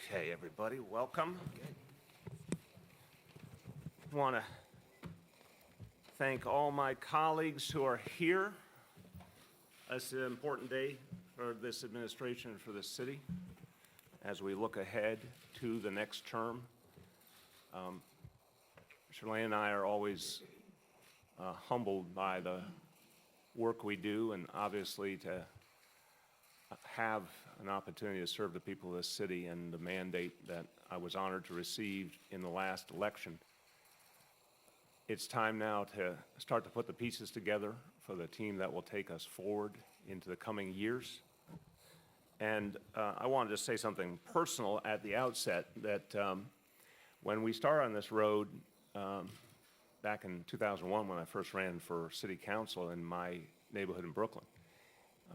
Okay, everybody, welcome. I want to thank all my colleagues who are here. It's an important day for this administration and for this city as we look ahead to the next term. Shirley and I are always humbled by the work we do, and obviously to have an opportunity to serve the people of this city and the mandate that I was honored to receive in the last election. It's time now to start to put the pieces together for the team that will take us forward into the coming years. And I wanted to say something personal at the outset, that when we started on this road back in 2001, when I first ran for city council in my neighborhood in Brooklyn,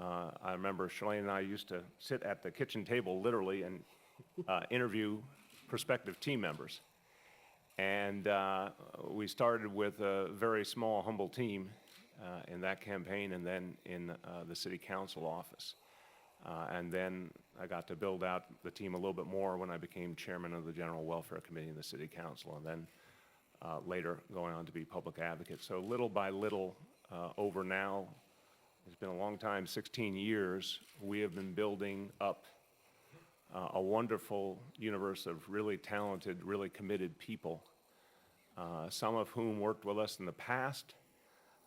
I remember Shirley and I used to sit at the kitchen table literally and interview prospective team members. And we started with a very small, humble team in that campaign, and then in the city council office. And then I got to build out the team a little bit more when I became chairman of the General Welfare Committee in the city council, and then later going on to be public advocate. So little by little, over now, it's been a long time, 16 years, we have been building up a wonderful universe of really talented, really committed people, some of whom worked with us in the past,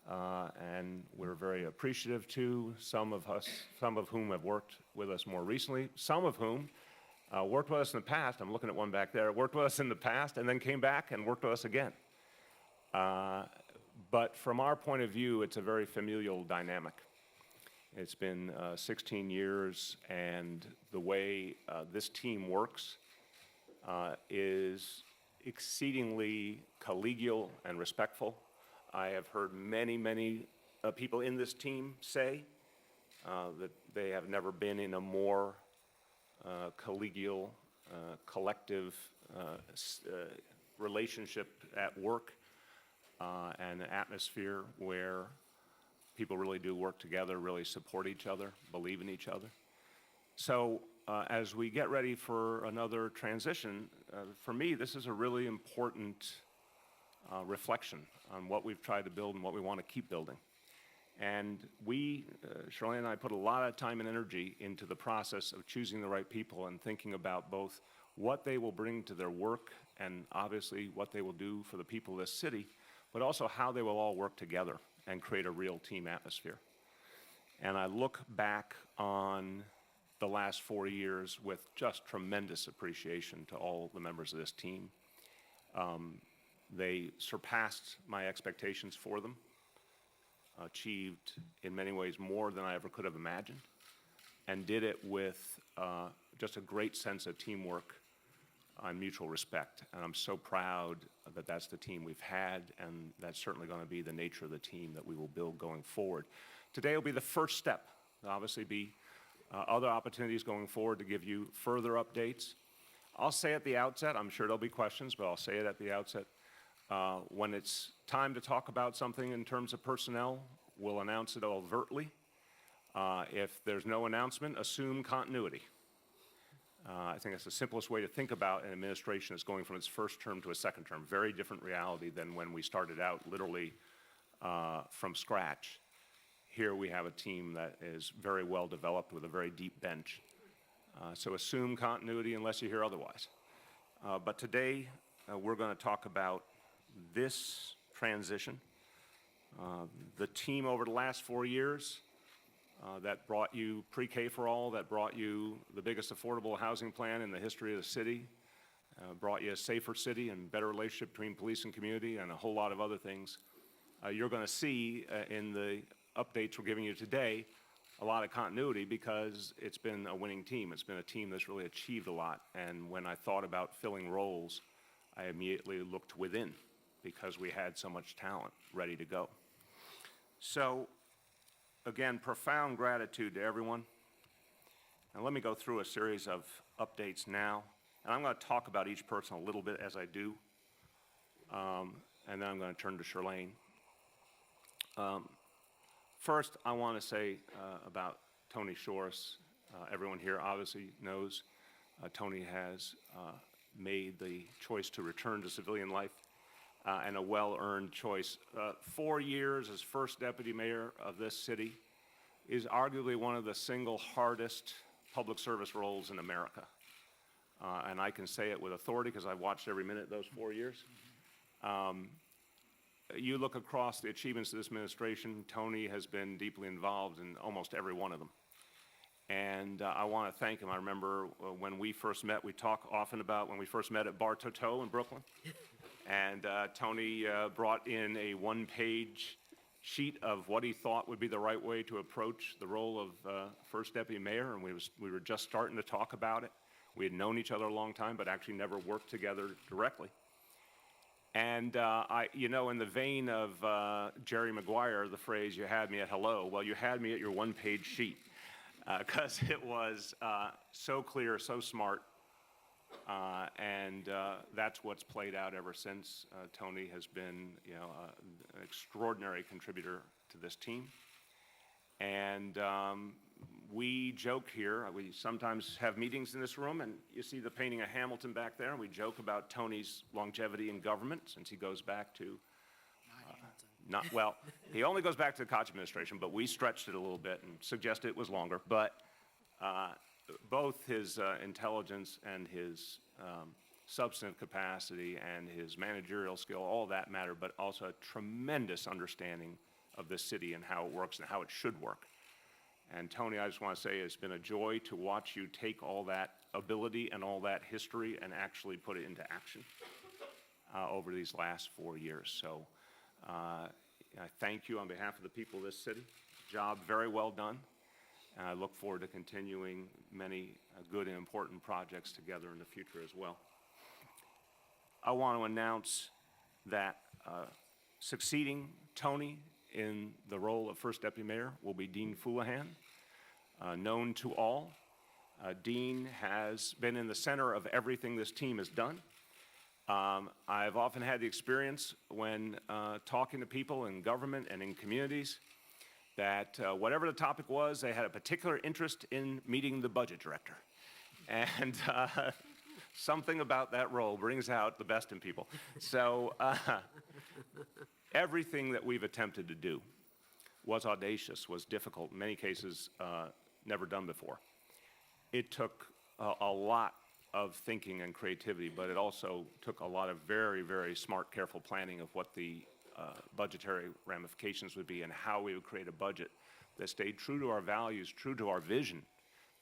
and we're very appreciative to. Some of whom have worked with us more recently, some of whom worked with us in the past. I'm looking at one back there, worked with us in the past and then came back and worked with us again. But from our point of view, it's a very familial dynamic. It's been 16 years, and the way this team works is exceedingly collegial and respectful. I have heard many people in this team say that they have never been in a more collegial, collective relationship at work and an atmosphere where people really do work together, really support each other, believe in each other. So as we get ready for another transition, for me, this is a really important reflection on what we've tried to build and what we want to keep building. And we, Shirley and I, put a lot of time and energy into the process of choosing the right people and thinking about both what they will bring to their work and obviously what they will do for the people of this city, but also how they will all work together and create a real team atmosphere. And I look back on the last 4 years with just tremendous appreciation to all the members of this team. They surpassed my expectations for them, achieved in many ways more than I ever could have imagined, and did it with just a great sense of teamwork and mutual respect. And I'm so proud that that's the team we've had, and that's certainly going to be the nature of the team that we will build going forward. Today will be the first step. There'll obviously be other opportunities going forward to give you further updates. I'll say at the outset, I'm sure there'll be questions, but I'll say it at the outset, when it's time to talk about something in terms of personnel, we'll announce it overtly. If there's no announcement, assume continuity. I think that's the simplest way to think about an administration that's going from its first term to a second term. Very different reality than when we started out literally from scratch. Here we have a team that is very well developed with a very deep bench. So assume continuity unless you hear otherwise. But today we're going to talk about this transition. The team over the last 4 years that brought you pre-K for all, that brought you the biggest affordable housing plan in the history of the city, brought you a safer city and better relationship between police and community, and a whole lot of other things. You're going to see in the updates we're giving you today a lot of continuity because it's been a winning team. It's been a team that's really achieved a lot. And when I thought about filling roles, I immediately looked within because we had so much talent ready to go. So, again, profound gratitude to everyone. And let me go through a series of updates now. And I'm going to talk about each person a little bit as I do. And then I'm going to turn to Shirley. First, I want to say about Tony Shores. Everyone here obviously knows Tony has made the choice to return to civilian life, and a well-earned choice. 4 years as first deputy mayor of this city is arguably one of the single hardest public service roles in America. And I can say it with authority because I've watched every minute of those 4 years. You look across the achievements of this administration, Tony has been deeply involved in almost every one of them. And I want to thank him. I remember when we first met, we talk often about when we first met at Bar Toto in Brooklyn. And Tony brought in a one-page sheet of what he thought would be the right way to approach the role of first deputy mayor, and we were just starting to talk about it. We had known each other a long time, but actually never worked together directly. And in the vein of Jerry Maguire, the phrase, "You had me at hello," well, you had me at your one-page sheet, because it was so clear, so smart, and that's what's played out ever since. Tony has been, an extraordinary contributor to this team. And we joke here, we sometimes have meetings in this room, and you see the painting of Hamilton back there, and we joke about Tony's longevity in government, since he goes back to, he only goes back to the Koch administration, but we stretched it a little bit and suggested it was longer. But both his intelligence and his substantive capacity and his managerial skill, all that matter, but also a tremendous understanding of this city and how it works and how it should work. And Tony, I just want to say it's been a joy to watch you take all that ability and all that history and actually put it into action over these last 4 years. So I thank you on behalf of the people of this city. Job very well done. And I look forward to continuing many good and important projects together in the future as well. I want to announce that succeeding Tony in the role of first deputy mayor will be Dean Foulahan, known to all. Dean has been in the center of everything this team has done. I've often had the experience when talking to people in government and in communities that whatever the topic was, they had a particular interest in meeting the budget director. And something about that role brings out the best in people. So everything that we've attempted to do was audacious, was difficult, in many cases never done before. It took a lot of thinking and creativity, but it also took a lot of very, very smart, careful planning of what the budgetary ramifications would be and how we would create a budget that stayed true to our values, true to our vision,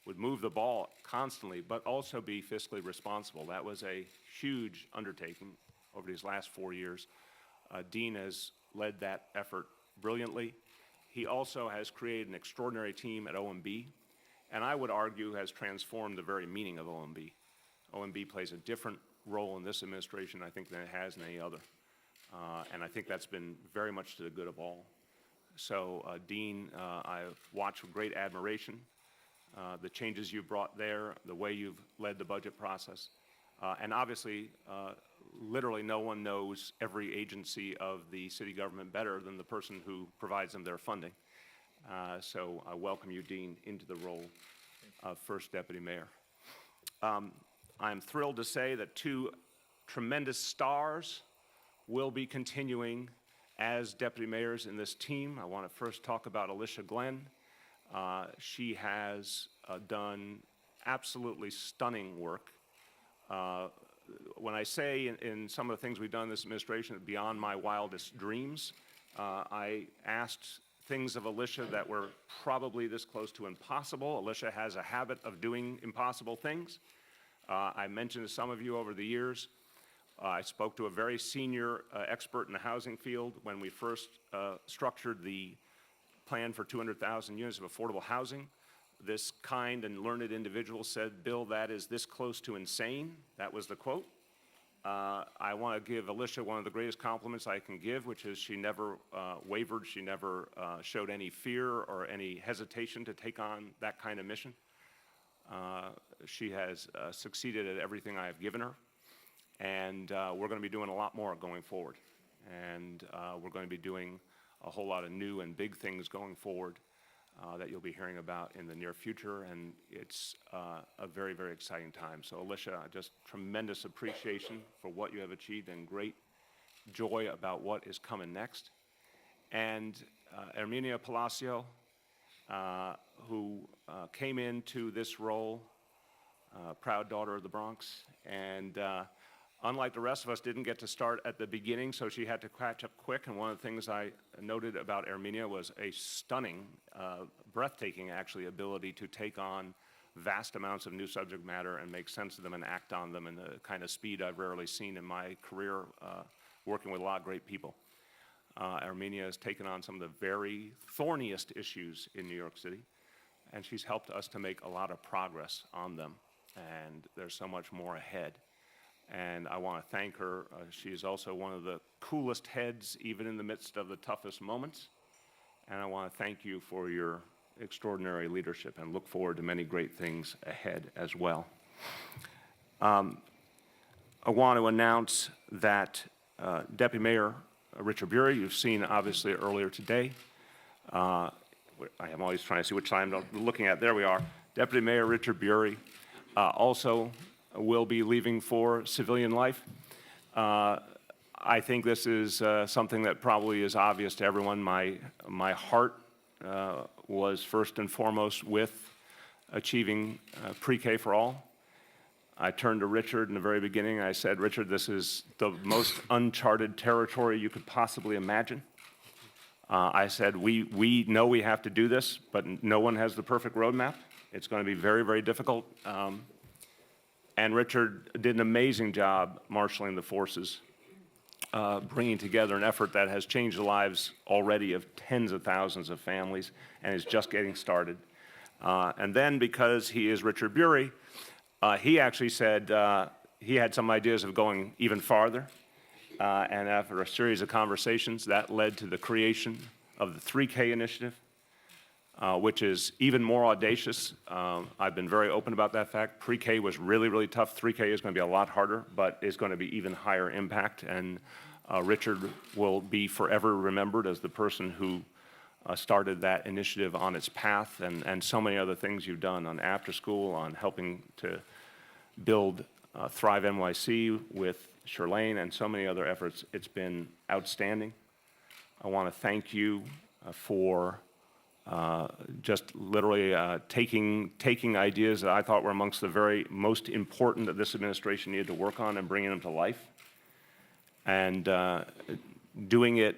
would move the ball constantly, but also be fiscally responsible. That was a huge undertaking over these last 4 years. Dean has led that effort brilliantly. He also has created an extraordinary team at OMB, and I would argue has transformed the very meaning of OMB. OMB plays a different role in this administration, I think, than it has in any other. And I think that's been very much to the good of all. So, Dean, I've watched with great admiration the changes you've brought there, the way you've led the budget process. And obviously, literally no one knows every agency of the city government better than the person who provides them their funding. So I welcome you, Dean, into the role of first deputy mayor. I'm thrilled to say that two tremendous stars will be continuing as deputy mayors in this team. I want to first talk about Alicia Glenn. She has done absolutely stunning work. When I say in some of the things we've done in this administration, beyond my wildest dreams, I asked things of Alicia that were probably this close to impossible. Alicia has a habit of doing impossible things. I mentioned to some of you over the years, I spoke to a very senior expert in the housing field when we first structured the plan for 200,000 units of affordable housing. This kind and learned individual said, "Bill, that is this close to insane." That was the quote. I want to give Alicia one of the greatest compliments I can give, which is she never wavered, she never showed any fear or any hesitation to take on that kind of mission. She has succeeded at everything I have given her, and we're going to be doing a lot more going forward. And we're going to be doing a whole lot of new and big things going forward. that you'll be hearing about in the near future, and it's a very, very exciting time. So Alicia, just tremendous appreciation for what you have achieved and great joy about what is coming next. And Herminia Blasio, who came into this role, proud daughter of the Bronx, and unlike the rest of us, didn't get to start at the beginning, so she had to catch up quick. And one of the things I noted about Herminia was a stunning, breathtaking, actually, ability to take on vast amounts of new subject matter and make sense of them and act on them in the kind of speed I've rarely seen in my career working with a lot of great people. Herminia has taken on some of the very thorniest issues in New York City, and she's helped us to make a lot of progress on them, and there's so much more ahead. And I want to thank her. She is also one of the coolest heads, even in the midst of the toughest moments. And I want to thank you for your extraordinary leadership and look forward to many great things ahead as well. I want to announce that Deputy Mayor Richard Bury, you've seen obviously earlier today. I am always trying to see which side I'm looking at. There we are. Deputy Mayor Richard Bury also will be leaving for civilian life. I think this is something that probably is obvious to everyone. My heart was first and foremost with achieving pre-K for all. I turned to Richard in the very beginning. I said, Richard, this is the most uncharted territory you could possibly imagine. I said, we know we have to do this, but no one has the perfect roadmap. It's going to be very, very difficult. And Richard did an amazing job marshaling the forces, bringing together an effort that has changed the lives already of tens of thousands of families and is just getting started. And then because he is Richard Bury, he actually said he had some ideas of going even farther. And after a series of conversations, that led to the creation of the 3K initiative, which is even more audacious. I've been very open about that fact. Pre-K was really, really tough. 3K is going to be a lot harder, but is going to be even higher impact. And Richard will be forever remembered as the person who started that initiative on its path, and so many other things you've done on after school, on helping to build Thrive NYC with Shirlane, and so many other efforts. It's been outstanding. I want to thank you for just literally taking ideas that I thought were amongst the very most important that this administration needed to work on and bringing them to life, and doing it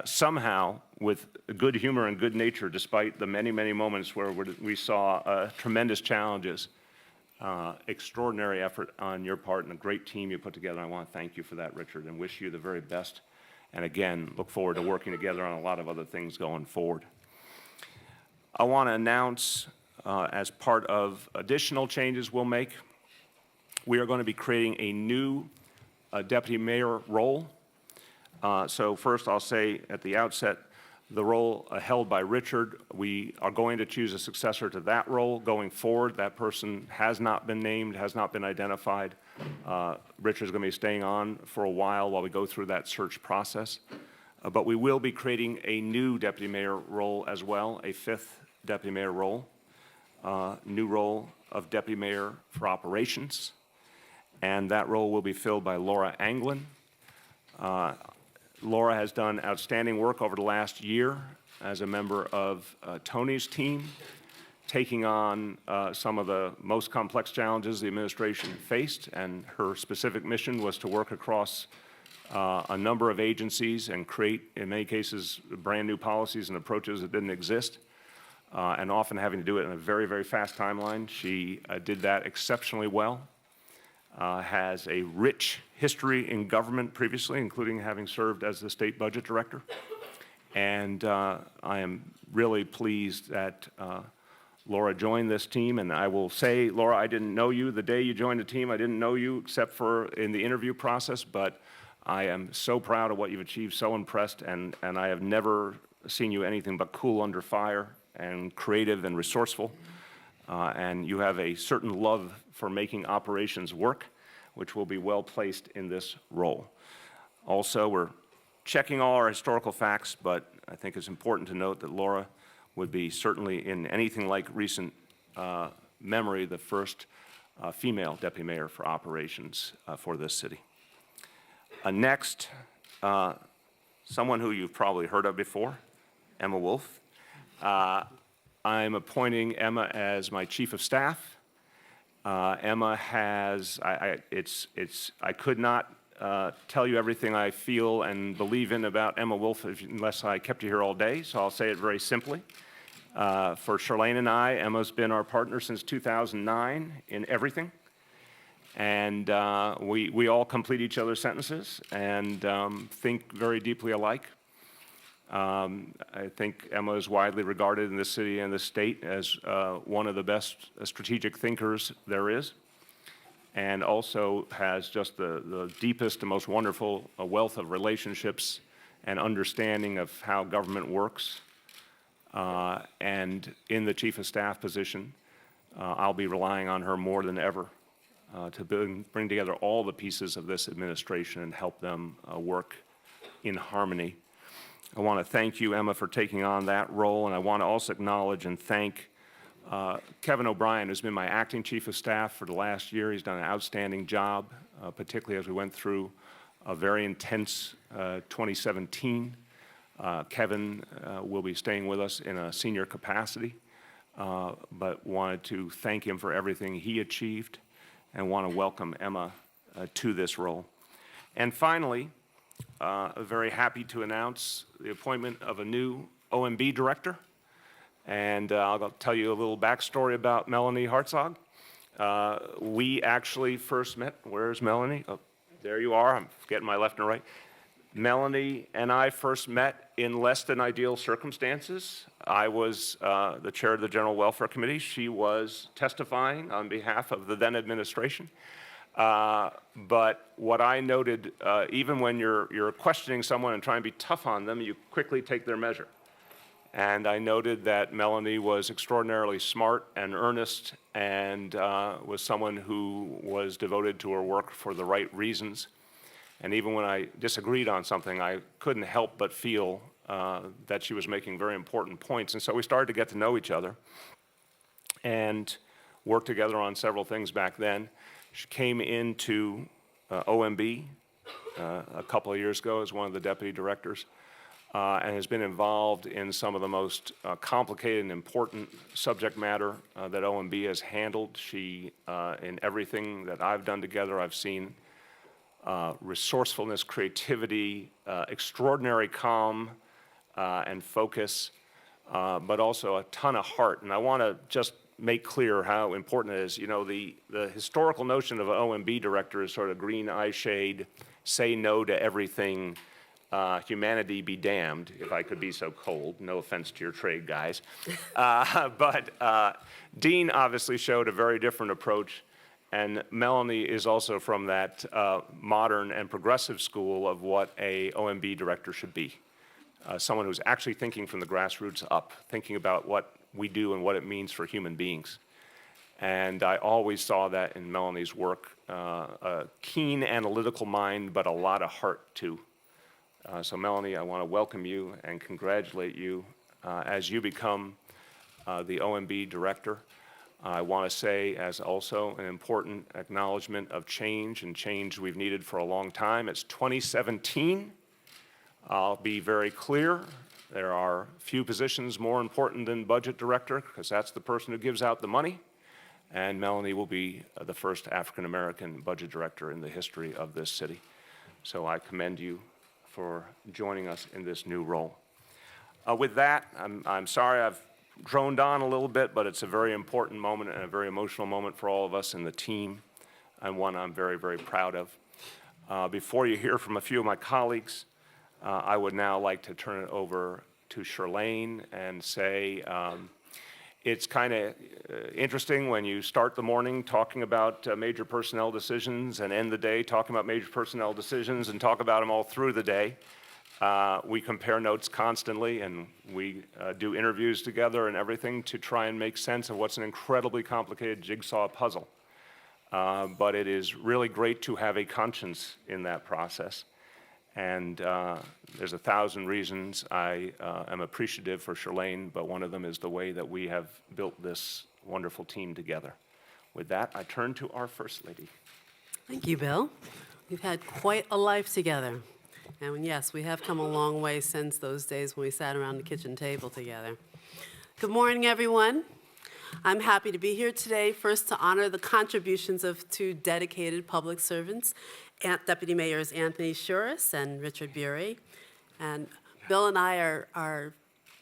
somehow with good humor and good nature, despite the many, many moments where we saw tremendous challenges. Extraordinary effort on your part and a great team you put together. I want to thank you for that, Richard, and wish you the very best. And again, look forward to working together on a lot of other things going forward. I want to announce, as part of additional changes we'll make, we are going to be creating a new deputy mayor role. So first I'll say at the outset, the role held by Richard, we are going to choose a successor to that role going forward. That person has not been named, has not been identified. Richard's going to be staying on for a while we go through that search process. But we will be creating a new deputy mayor role as well, a fifth deputy mayor role, new role of deputy mayor for operations. And that role will be filled by Laura Anglin. Laura has done outstanding work over the last year as a member of Tony's team, taking on some of the most complex challenges the administration faced, and her specific mission was to work across a number of agencies and create, in many cases, brand new policies and approaches that didn't exist, and often having to do it in a very, very fast timeline. She did that exceptionally well. Has a rich history in government previously, including having served as the state budget director. And I am really pleased that Laura joined this team. And I will say, Laura, I didn't know you the day you joined the team. I didn't know you except for in the interview process, but I am so proud of what you've achieved, so impressed, and I have never seen you anything but cool under fire and creative and resourceful. And you have a certain love for making operations work, which will be well placed in this role. Also, we're checking all our historical facts, but I think it's important to note that Laura would be certainly in anything like recent memory the first female deputy mayor for operations for this city. Next, someone who you've probably heard of before, Emma Wolf. I'm appointing Emma as my chief of staff. Emma has, I could not tell you everything I feel and believe in about Emma Wolf unless I kept you here all day, so I'll say it very simply. For Charlene and I, Emma's been our partner since 2009 in everything. And we all complete each other's sentences and think very deeply alike. I think Emma is widely regarded in this city and the state as one of the best strategic thinkers there is, and also has just the deepest and most wonderful wealth of relationships and understanding of how government works. And in the chief of staff position, I'll be relying on her more than ever to bring together all the pieces of this administration and help them work in harmony. I want to thank you, Emma, for taking on that role, and I want to also acknowledge and thank Kevin O'Brien, who's been my acting chief of staff for the last year. He's done an outstanding job, particularly as we went through a very intense 2017. Kevin will be staying with us in a senior capacity, but wanted to thank him for everything he achieved and want to welcome Emma to this role. And finally, very happy to announce the appointment of a new OMB director. And I'll tell you a little backstory about Melanie Hartzog. We actually first met, where's Melanie? Oh, there you are, I'm getting my left and right. Melanie and I first met in less than ideal circumstances. I was the chair of the General Welfare Committee. She was testifying on behalf of the then administration. But what I noted, even when you're questioning someone and trying to be tough on them, you quickly take their measure. And I noted that Melanie was extraordinarily smart and earnest and was someone who was devoted to her work for the right reasons. And even when I disagreed on something, I couldn't help but feel that she was making very important points. And so we started to get to know each other and work together on several things back then. She came into OMB a couple of years ago as one of the deputy directors and has been involved in some of the most complicated and important subject matter that OMB has handled. She, in everything that I've done together, I've seen resourcefulness, creativity, extraordinary calm and focus, but also a ton of heart. And I want to just make clear how important it is. You know, the historical notion of an OMB director is sort of green eye shade, say no to everything, humanity be damned, if I could be so cold. No offense to your trade guys. But Dean obviously showed a very different approach. And Melanie is also from that modern and progressive school of what a OMB director should be. Someone who's actually thinking from the grassroots up, thinking about what we do and what it means for human beings. And I always saw that in Melanie's work, a keen analytical mind, but a lot of heart too. So Melanie, I want to welcome you and congratulate you as you become the OMB director. I want to say, as also an important acknowledgement of change, and change we've needed for a long time. It's 2017. I'll be very clear. There are few positions more important than budget director, because that's the person who gives out the money. And Melanie will be the first African-American budget director in the history of this city. So I commend you for joining us in this new role. With that, I'm sorry I've droned on a little bit, but it's a very important moment and a very emotional moment for all of us in the team, and one I'm very, very proud of. Before you hear from a few of my colleagues, I would now like to turn it over to Charlene and say it's kind of interesting when you start the morning talking about major personnel decisions and end the day talking about major personnel decisions and talk about them all through the day. We compare notes constantly, and we do interviews together and everything to try and make sense of what's an incredibly complicated jigsaw puzzle. But it is really great to have a conscience in that process. And there's 1,000 reasons I am appreciative for Charlene, but one of them is the way that we have built this wonderful team together. With that, I turn to our First Lady. Thank you, Bill. We've had quite a life together. And yes, we have come a long way since those days when we sat around the kitchen table together. Good morning, everyone. I'm happy to be here today, first to honor the contributions of two dedicated public servants, Deputy Mayors Anthony Shuris and Richard Bury. And Bill and I are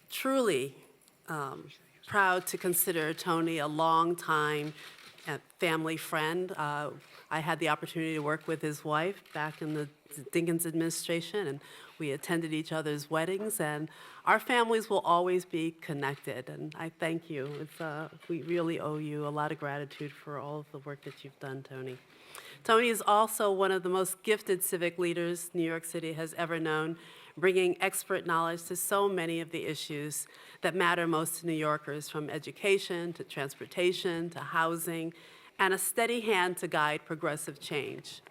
truly proud to consider Tony a long-time family friend. I had the opportunity to work with his wife back in the Dinkins administration, and we attended each other's weddings, and our families will always be connected, and I thank you. We really owe you a lot of gratitude for all of the work that you've done, Tony. Tony is also one of the most gifted civic leaders New York City has ever known, bringing expert knowledge to so many of the issues that matter most to New Yorkers, from education to transportation to housing, and a steady hand to guide progressive change.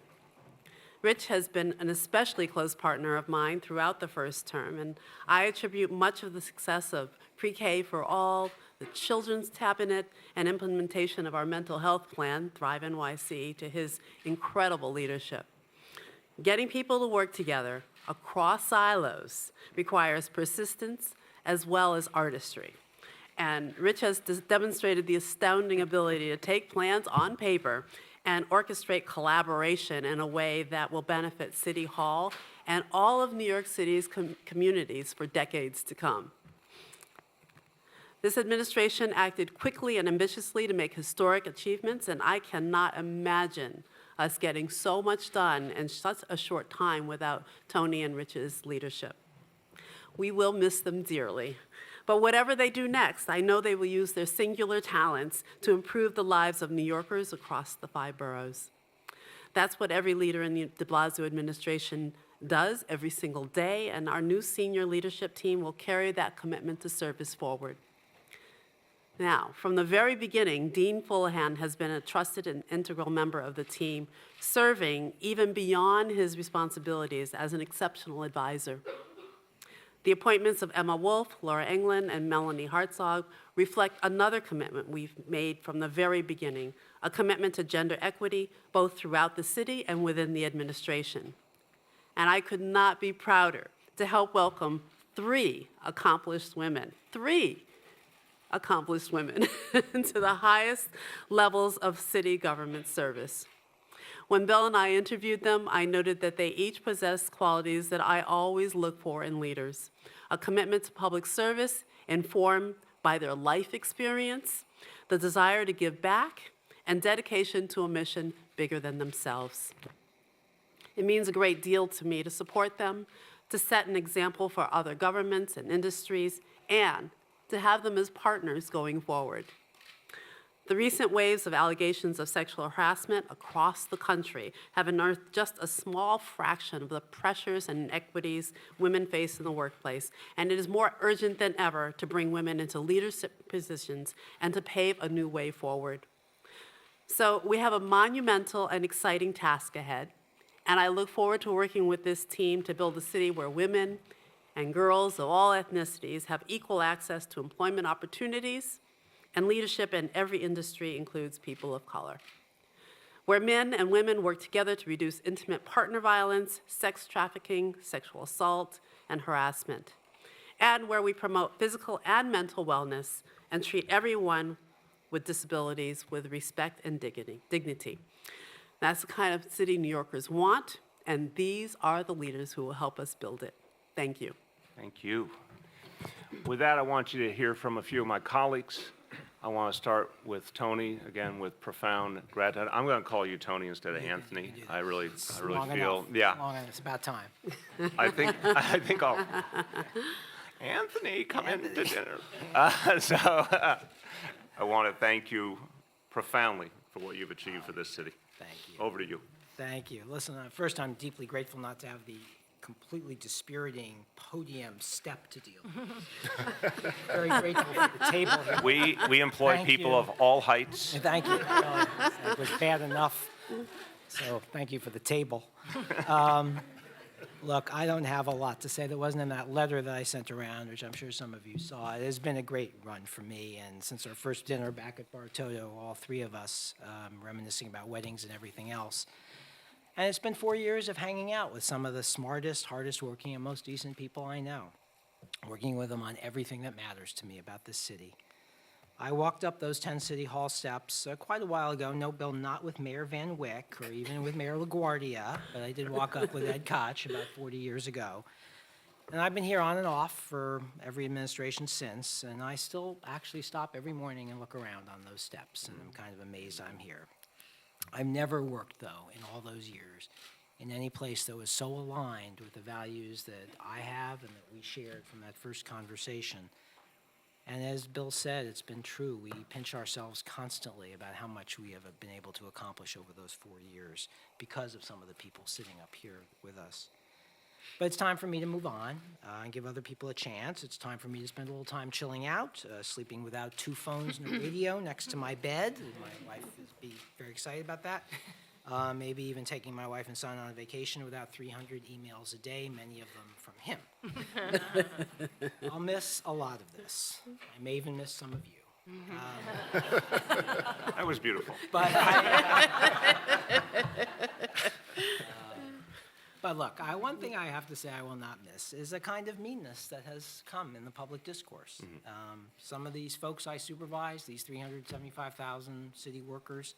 Rich has been an especially close partner of mine throughout the first term, and I attribute much of the success of Pre-K for All, the Children's Cabinet, and implementation of our mental health plan, Thrive NYC, to his incredible leadership. Getting people to work together across silos requires persistence as well as artistry. And Rich has demonstrated the astounding ability to take plans on paper and orchestrate collaboration in a way that will benefit City Hall and all of New York City's communities for decades to come. This administration acted quickly and ambitiously to make historic achievements, and I cannot imagine us getting so much done in such a short time without Tony and Rich's leadership. We will miss them dearly. But whatever they do next, I know they will use their singular talents to improve the lives of New Yorkers across the 5 boroughs. That's what every leader in the de Blasio administration does every single day, and our new senior leadership team will carry that commitment to service forward. Now, from the very beginning, Dean Fullahan has been a trusted and integral member of the team, serving even beyond his responsibilities as an exceptional advisor. The appointments of Emma Wolf, Laura Englund, and Melanie Hartzog reflect another commitment we've made from the very beginning, a commitment to gender equity, both throughout the city and within the administration. And I could not be prouder to help welcome 3 accomplished women into the highest levels of city government service. When Bill and I interviewed them, I noted that they each possess qualities that I always look for in leaders: a commitment to public service informed by their life experience, the desire to give back, and dedication to a mission bigger than themselves. It means a great deal to me to support them, to set an example for other governments and industries, and to have them as partners going forward. The recent waves of allegations of sexual harassment across the country have unearthed just a small fraction of the pressures and inequities women face in the workplace, and it is more urgent than ever to bring women into leadership positions and to pave a new way forward. So we have a monumental and exciting task ahead, and I look forward to working with this team to build a city where women and girls of all ethnicities have equal access to employment opportunities, and leadership in every industry includes people of color, where men and women work together to reduce intimate partner violence, sex trafficking, sexual assault, and harassment, and where we promote physical and mental wellness and treat everyone with disabilities with respect and dignity. That's the kind of city New Yorkers want, and these are the leaders who will help us build it. Thank you. Thank you. With that, I want you to hear from a few of my colleagues. I want to start with Tony, again, with profound gratitude. I'm going to call you Tony instead of Anthony. I really feel, yeah. Long enough. It's about time. I think I'll, Anthony, come in to dinner. I want to thank you profoundly for what you've achieved for this city. Thank you. Over to you. Thank you. Listen, first, I'm deeply grateful not to have the completely dispiriting podium step to deal with. Very grateful for the table here. We employ Thank people you. of all heights. Thank you. It was bad enough, so thank you for the table. Look, I don't have a lot to say that wasn't in that letter that I sent around, which I'm sure some of you saw. It has been a great run for me, and since our first dinner back at Bartoto, all three of us reminiscing about weddings and everything else. And it's been 4 years of hanging out with some of the smartest, hardest working, and most decent people I know, working with them on everything that matters to me about this city. I walked up those 10 City Hall steps quite a while ago, no, Bill, not with Mayor Van Wyck or even with Mayor LaGuardia, but I did walk up with Ed Koch about 40 years ago. And I've been here on and off for every administration since, and I still actually stop every morning and look around on those steps, and I'm kind of amazed I'm here. I've never worked, though, in all those years, in any place that was so aligned with the values that I have and that we shared from that first conversation. And as Bill said, it's been true. We pinch ourselves constantly about how much we have been able to accomplish over those 4 years because of some of the people sitting up here with us. But it's time for me to move on and give other people a chance. It's time for me to spend a little time chilling out, sleeping without 2 phones and a radio next to my bed. My wife would be very excited about that. Maybe even taking my wife and son on a vacation without 300 emails a day, many of them from him. I'll miss a lot of this. I may even miss some of you. That was beautiful. But but look, one thing I have to say I will not miss is a kind of meanness that has come in the public discourse. Some of these folks I supervise, these 375,000 city workers,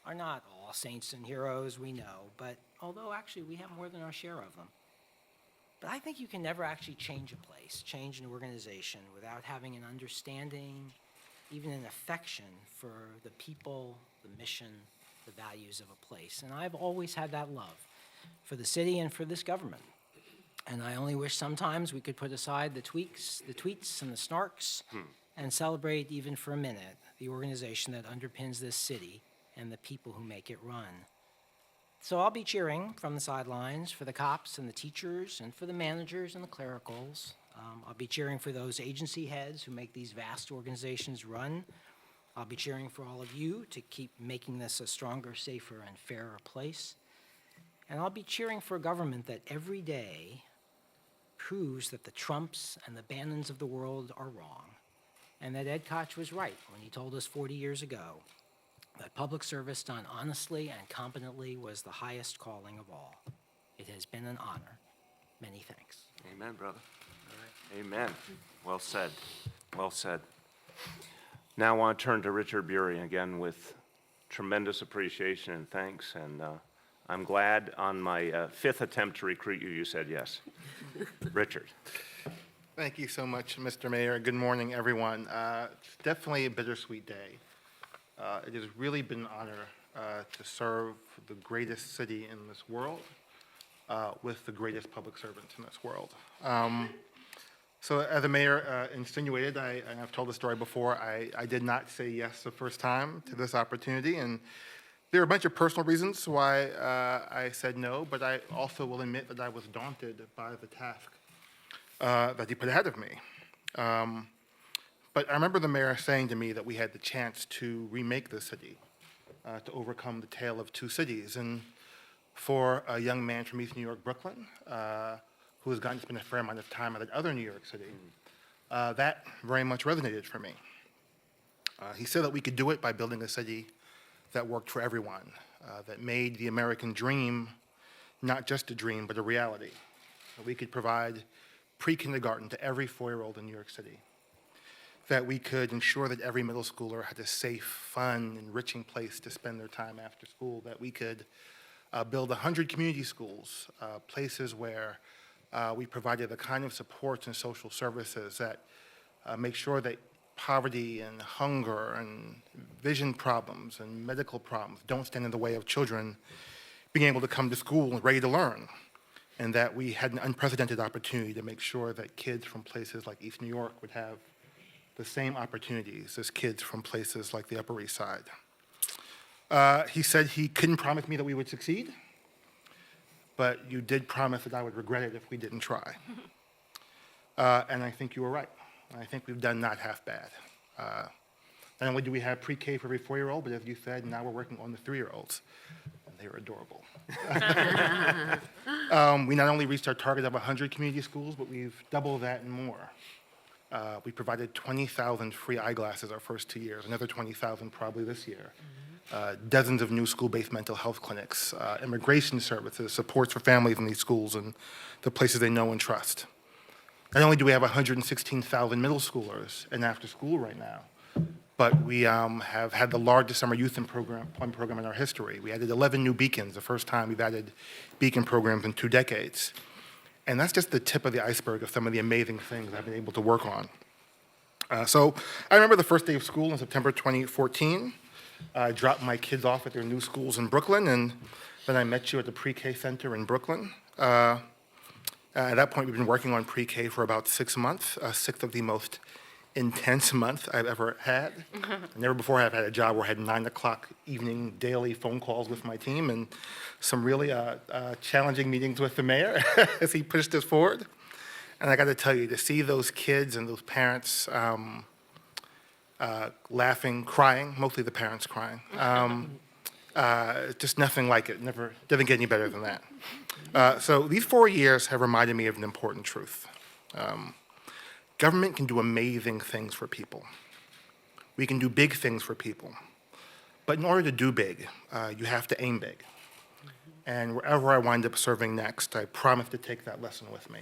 are not all saints and heroes, we know, but although actually we have more than our share of them. But I think you can never actually change a place, change an organization without having an understanding, even an affection for the people, the mission, the values of a place. And I've always had that love for the city and for this government. And I only wish sometimes we could put aside the tweets, and the snarks, and celebrate even for a minute the organization that underpins this city and the people who make it run. So I'll be cheering from the sidelines for the cops and the teachers and for the managers and the clericals. I'll be cheering for those agency heads who make these vast organizations run. I'll be cheering for all of you to keep making this a stronger, safer, and fairer place. And I'll be cheering for a government that every day proves that the Trumps and the Bannons of the world are wrong, and that Ed Koch was right when he told us 40 years ago that public service done honestly and competently was the highest calling of all. It has been an honor. Many thanks. Amen, brother. Amen. Well said. Well said. Now I want to turn to Richard Bury again with tremendous appreciation and thanks. And I'm glad on my 5th attempt to recruit you, you said yes. Richard. Thank you so much, Mr. Mayor. Good morning, everyone. It's definitely a bittersweet day. It has really been an honor to serve the greatest city in this world with the greatest public servants in this world. So as the mayor insinuated, and I've told the story before, I did not say yes the first time to this opportunity, and there are a bunch of personal reasons why I said no, but I also will admit that I was daunted by the task that he put ahead of me. But I remember the mayor saying to me that we had the chance to remake the city, to overcome the tale of 2 cities. And for a young man from East New York, Brooklyn, who has gotten to spend a fair amount of time at another New York City, that very much resonated for me. He said that we could do it by building a city that worked for everyone, that made the American dream not just a dream, but a reality. That we could provide pre-kindergarten to every 4-year-old in New York City. That we could ensure that every middle schooler had a safe, fun, enriching place to spend their time after school. That we could build 100 community schools, places where we provided the kind of supports and social services that make sure that poverty and hunger and vision problems and medical problems don't stand in the way of children being able to come to school and ready to learn. And that we had an unprecedented opportunity to make sure that kids from places like East New York would have the same opportunities as kids from places like the Upper East Side. He said he couldn't promise me that we would succeed, but you did promise that I would regret it if we didn't try. And I think you were right. I think we've done not half bad. Not only do we have pre-K for every 4-year-old, but as you said, now we're working on the 3-year-olds. They were adorable. We not only reached our target of 100 community schools, but we've doubled that and more. We provided 20,000 free eyeglasses our first 2 years, another 20,000 probably this year. Dozens of new school-based mental health clinics, immigration services, supports for families in these schools and the places they know and trust. Not only do we have 116,000 middle schoolers in after school right now, but we have had the largest summer youth employment program in our history. We added 11 new beacons, the first time we've added beacon programs in 2 decades. And that's just the tip of the iceberg of some of the amazing things I've been able to work on. So I remember the first day of school in September 2014. I dropped my kids off at their new schools in Brooklyn, and then I met you at the pre-K center in Brooklyn. At that point, we've been working on pre-K for about 6 months, 6 of the most intense month I've ever had. Never before have had a job where I had 9 o'clock evening daily phone calls with my team and some really challenging meetings with the mayor as he pushed us forward. And I got to tell you, to see those kids and those parents laughing, crying, mostly the parents crying, just nothing like it. Never, doesn't get any better than that. So these 4 years have reminded me of an important truth. Government can do amazing things for people. We can do big things for people. But in order to do big, you have to aim big. And wherever I wind up serving next, I promise to take that lesson with me.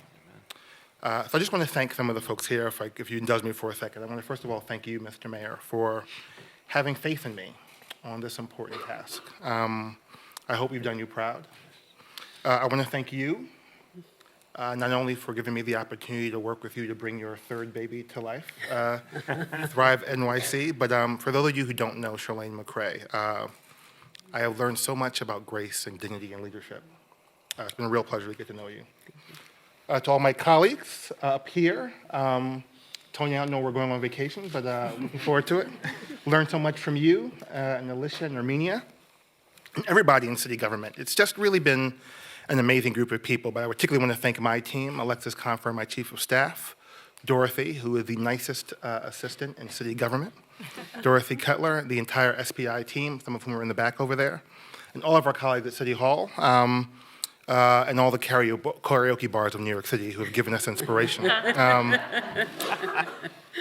So I just want to thank some of the folks here, if you indulge me for a second. I want to first of all thank you, Mr. Mayor, for having faith in me on this important task. I hope we've done you proud. I want to thank you, not only for giving me the opportunity to work with you to bring your third baby to life, Thrive NYC, but for those of you who don't know Charlene McCray, I have learned so much about grace and dignity and leadership. It's been a real pleasure to get to know you. To all my colleagues up here, Tony, I don't know we're going on vacation, but looking forward to it. Learned so much from you, and Alicia and Armenia, and everybody in city government. It's just really been an amazing group of people, but I particularly want to thank my team, Alexis Confer, my chief of staff, Dorothy, who is the nicest assistant in city government, Dorothy Cutler, the entire SPI team, some of whom are in the back over there, and all of our colleagues at City Hall, and all the karaoke bars of New York City who have given us inspiration.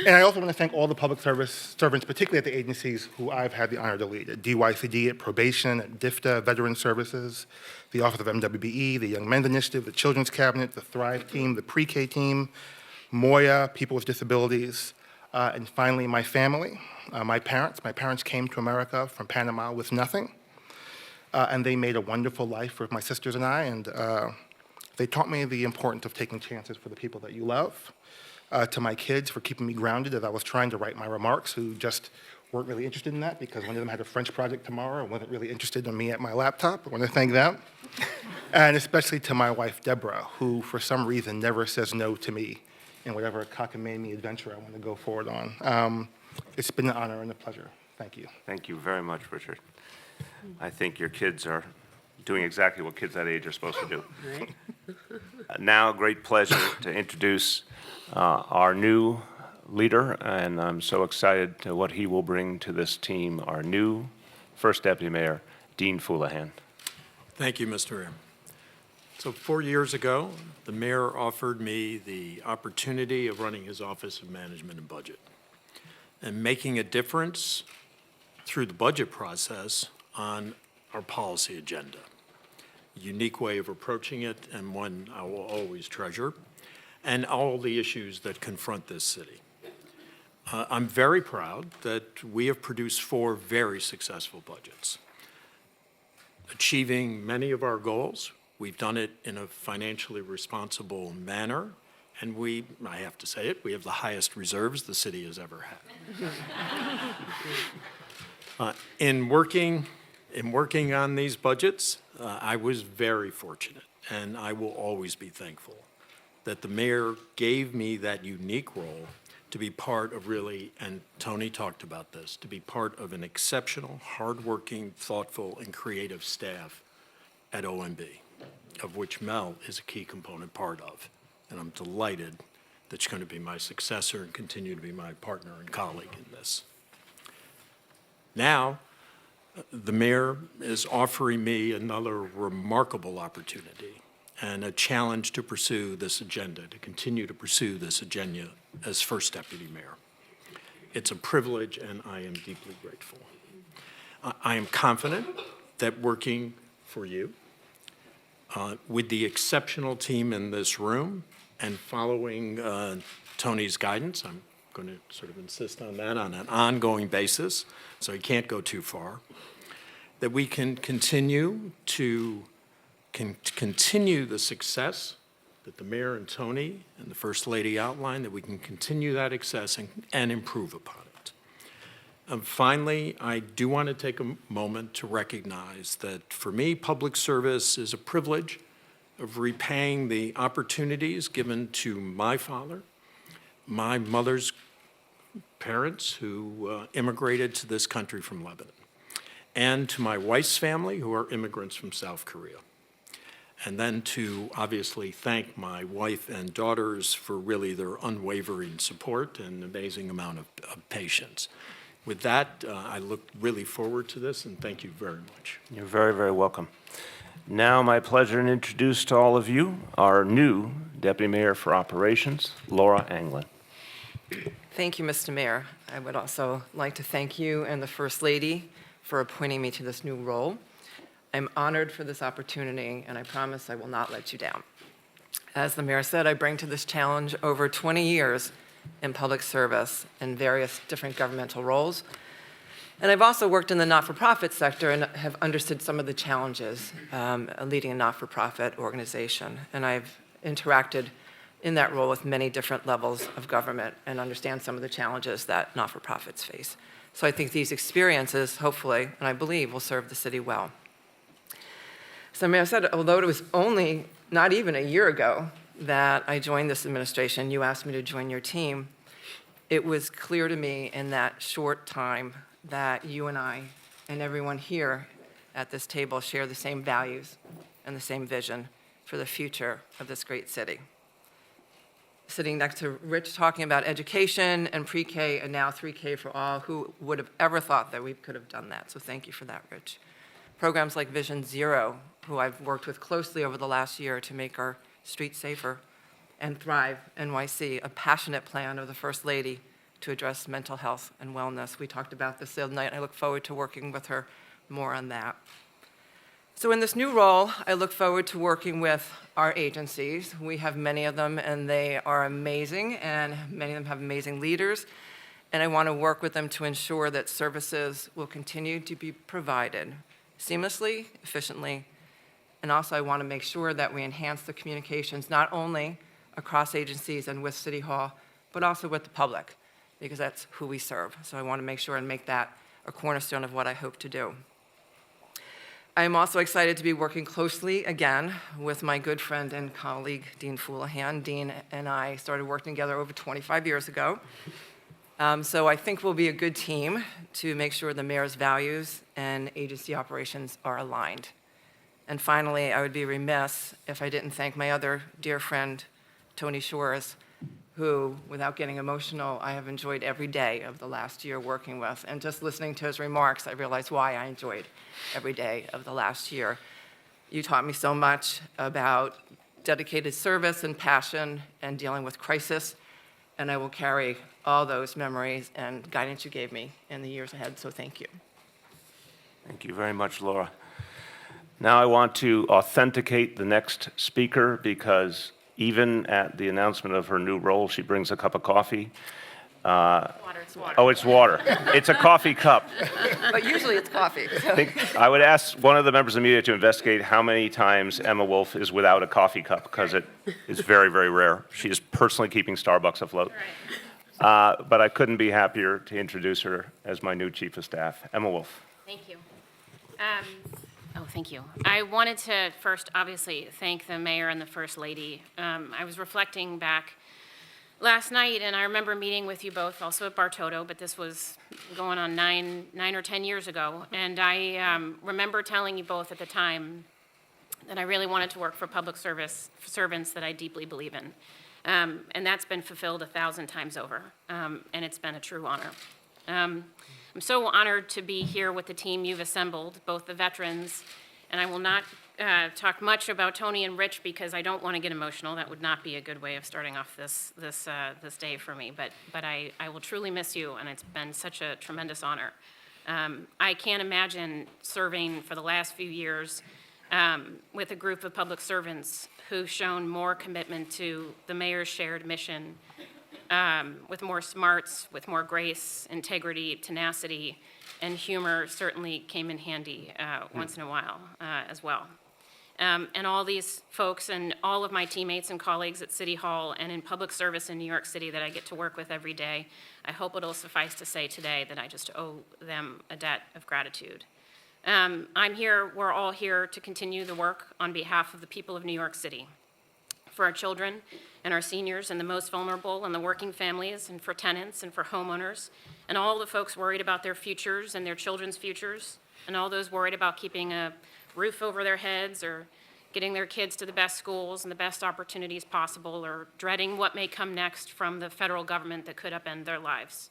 And I also want to thank all the public service servants, particularly at the agencies who I've had the honor to lead, at DYCD, at Probation, at DFTA, Veteran Services, the Office of MWBE, the Young Men's Initiative, the Children's Cabinet, the Thrive team, the Pre-K team, Moya, People with Disabilities, and finally my family, my parents. My parents came to America from Panama with nothing. And they made a wonderful life for my sisters and I, and they taught me the importance of taking chances for the people that you love. To my kids for keeping me grounded as I was trying to write my remarks, who just weren't really interested in that because one of them had a French project tomorrow and wasn't really interested in me at my laptop. I want to thank them. And especially to my wife, Deborah, who for some reason never says no to me in whatever cockamamie adventure I want to go forward on. It's been an honor and a pleasure. Thank you. Thank you very much, Richard. I think your kids are doing exactly what kids that age are supposed to do. Right? Now, great pleasure to introduce our new leader, and I'm so excited to what he will bring to this team, our new First Deputy Mayor, Dean Foulahan. Thank you, Mr. Mayor. So 4 years ago, the mayor offered me the opportunity of running his Office of Management and Budget and making a difference through the budget process on our policy agenda. A unique way of approaching it, and one I will always treasure, and all the issues that confront this city. I'm very proud that we have produced 4 very successful budgets, achieving many of our goals. We've done it in a financially responsible manner, and I have to say it, we have the highest reserves the city has ever had. In working on these budgets, I was very fortunate, and I will always be thankful that the mayor gave me that unique role to be part of really, and Tony talked about this, to be part of an exceptional, hardworking, thoughtful, and creative staff at OMB, of which Mel is a key component part of. And I'm delighted that she's going to be my successor and continue to be my partner and colleague in this. Now, The mayor is offering me another remarkable opportunity and a challenge to pursue this agenda, to continue to pursue this agenda as first deputy mayor. It's a privilege, and I am deeply grateful. I am confident that working for you, with the exceptional team in this room, and following Tony's guidance, I'm going to sort of insist on that on an ongoing basis, so he can't go too far, that we can continue the success that the mayor and Tony and the First Lady outlined, that we can continue that success and improve upon it. Finally, I do want to take a moment to recognize that for me, public service is a privilege of repaying the opportunities given to my father, my mother's parents who immigrated to this country from Lebanon, and to my wife's family who are immigrants from South Korea. And then to obviously thank my wife and daughters for really their unwavering support and amazing amount of patience. With that, I look really forward to this, and thank you very much. You're very, very welcome. Now, my pleasure to introduce to all of you our new Deputy Mayor for Operations, Laura Anglin. Thank you, Mr. Mayor. I would also like to thank you and the First Lady for appointing me to this new role. I'm honored for this opportunity, and I promise I will not let you down. As the mayor said, I bring to this challenge over 20 years in public service in various different governmental roles. And I've also worked in the not-for-profit sector and have understood some of the challenges leading a not-for-profit organization. And I've interacted in that role with many different levels of government and understand some of the challenges that not-for-profits face. So I think these experiences, hopefully, and I believe, will serve the city well. So Mayor said, although it was only not even a year ago that I joined this administration, you asked me to join your team, it was clear to me in that short time that you and I and everyone here at this table share the same values and the same vision for the future of this great city. Sitting next to Rich talking about education and pre-K and now 3K for all, who would have ever thought that we could have done that? So thank you for that, Rich. Programs like Vision Zero, who I've worked with closely over the last year to make our streets safer, and Thrive NYC, a passionate plan of the First Lady to address mental health and wellness. We talked about this the other night, and I look forward to working with her more on that. So in this new role, I look forward to working with our agencies. We have many of them, and they are amazing, and many of them have amazing leaders. And I want to work with them to ensure that services will continue to be provided seamlessly, efficiently, and also I want to make sure that we enhance the communications not only across agencies and with City Hall, but also with the public, because that's who we serve. So I want to make sure and make that a cornerstone of what I hope to do. I am also excited to be working closely again with my good friend and colleague, Dean Foulahan. Dean and I started working together over 25 years ago. So I think we'll be a good team to make sure the mayor's values and agency operations are aligned. And finally, I would be remiss if I didn't thank my other dear friend, Tony Shores, who, without getting emotional, I have enjoyed every day of the last year working with. And just listening to his remarks, I realized why I enjoyed every day of the last year. You taught me so much about dedicated service and passion and dealing with crisis, and I will carry all those memories and guidance you gave me in the years ahead, so thank you. Thank you very much, Laura. Now I want to authenticate the next speaker because even at the announcement of her new role, she brings a cup of coffee. It's water. Oh, it's water. It's a coffee cup. But usually it's coffee. So. I would ask one of the members of the media to investigate how many times Emma Wolf is without a coffee cup, because it is very, very rare. She is personally keeping Starbucks afloat. But I couldn't be happier to introduce her as my new chief of staff, Emma Wolf. Thank you. Thank you. I wanted to first, obviously, thank the mayor and the First Lady. I was reflecting back last night, and I remember meeting with you both, also at Bartoto, but this was going on nine or 10 years ago. And I remember telling you both at the time that I really wanted to work for public service servants that I deeply believe in. And that's been fulfilled 1,000 times over, and it's been a true honor. I'm so honored to be here with the team you've assembled, both the veterans, and I will not talk much about Tony and Rich because I don't want to get emotional. That would not be a good way of starting off this day for me. But I will truly miss you, and it's been such a tremendous honor. I can't imagine serving for the last few years with a group of public servants who've shown more commitment to the mayor's shared mission, with more smarts, with more grace, integrity, tenacity, and humor certainly came in handy once in a while as well. And all these folks and all of my teammates and colleagues at City Hall and in public service in New York City that I get to work with every day, I hope it'll suffice to say today that I just owe them a debt of gratitude. We're all here to continue the work on behalf of the people of New York City, for our children and our seniors and the most vulnerable and the working families, and for tenants and for homeowners, and all the folks worried about their futures and their children's futures, and all those worried about keeping a roof over their heads or getting their kids to the best schools and the best opportunities possible, or dreading what may come next from the federal government that could upend their lives.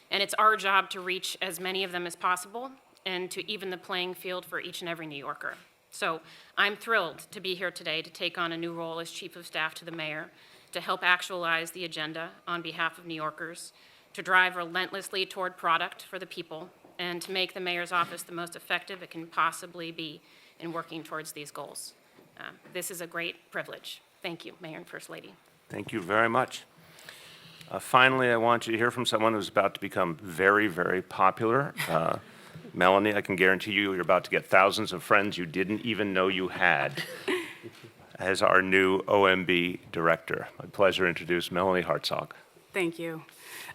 And it's our job to reach as many of them as possible and to even the playing field for each and every New Yorker. So I'm thrilled to be here today to take on a new role as Chief of Staff to the Mayor, to help actualize the agenda on behalf of New Yorkers, to drive relentlessly toward product for the people, and to make the Mayor's office the most effective it can possibly be in working towards these goals. This is a great privilege. Thank you, Mayor and First Lady. Thank you very much. Finally, I want you to hear from someone who's about to become very, very popular. Melanie, I can guarantee you, you're about to get thousands of friends you didn't even know you had as our new OMB Director. My pleasure to introduce Melanie Hartzog. Thank you.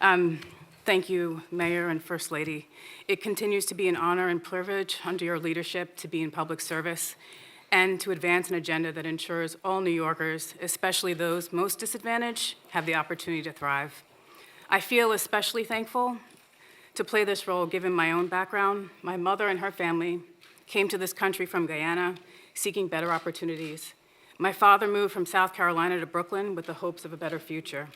Thank you, Mayor and First Lady. It continues to be an honor and privilege under your leadership to be in public service and to advance an agenda that ensures all New Yorkers, especially those most disadvantaged, have the opportunity to thrive. I feel especially thankful to play this role given my own background. My mother and her family came to this country from Guyana seeking better opportunities. My father moved from South Carolina to Brooklyn with the hopes of a better future.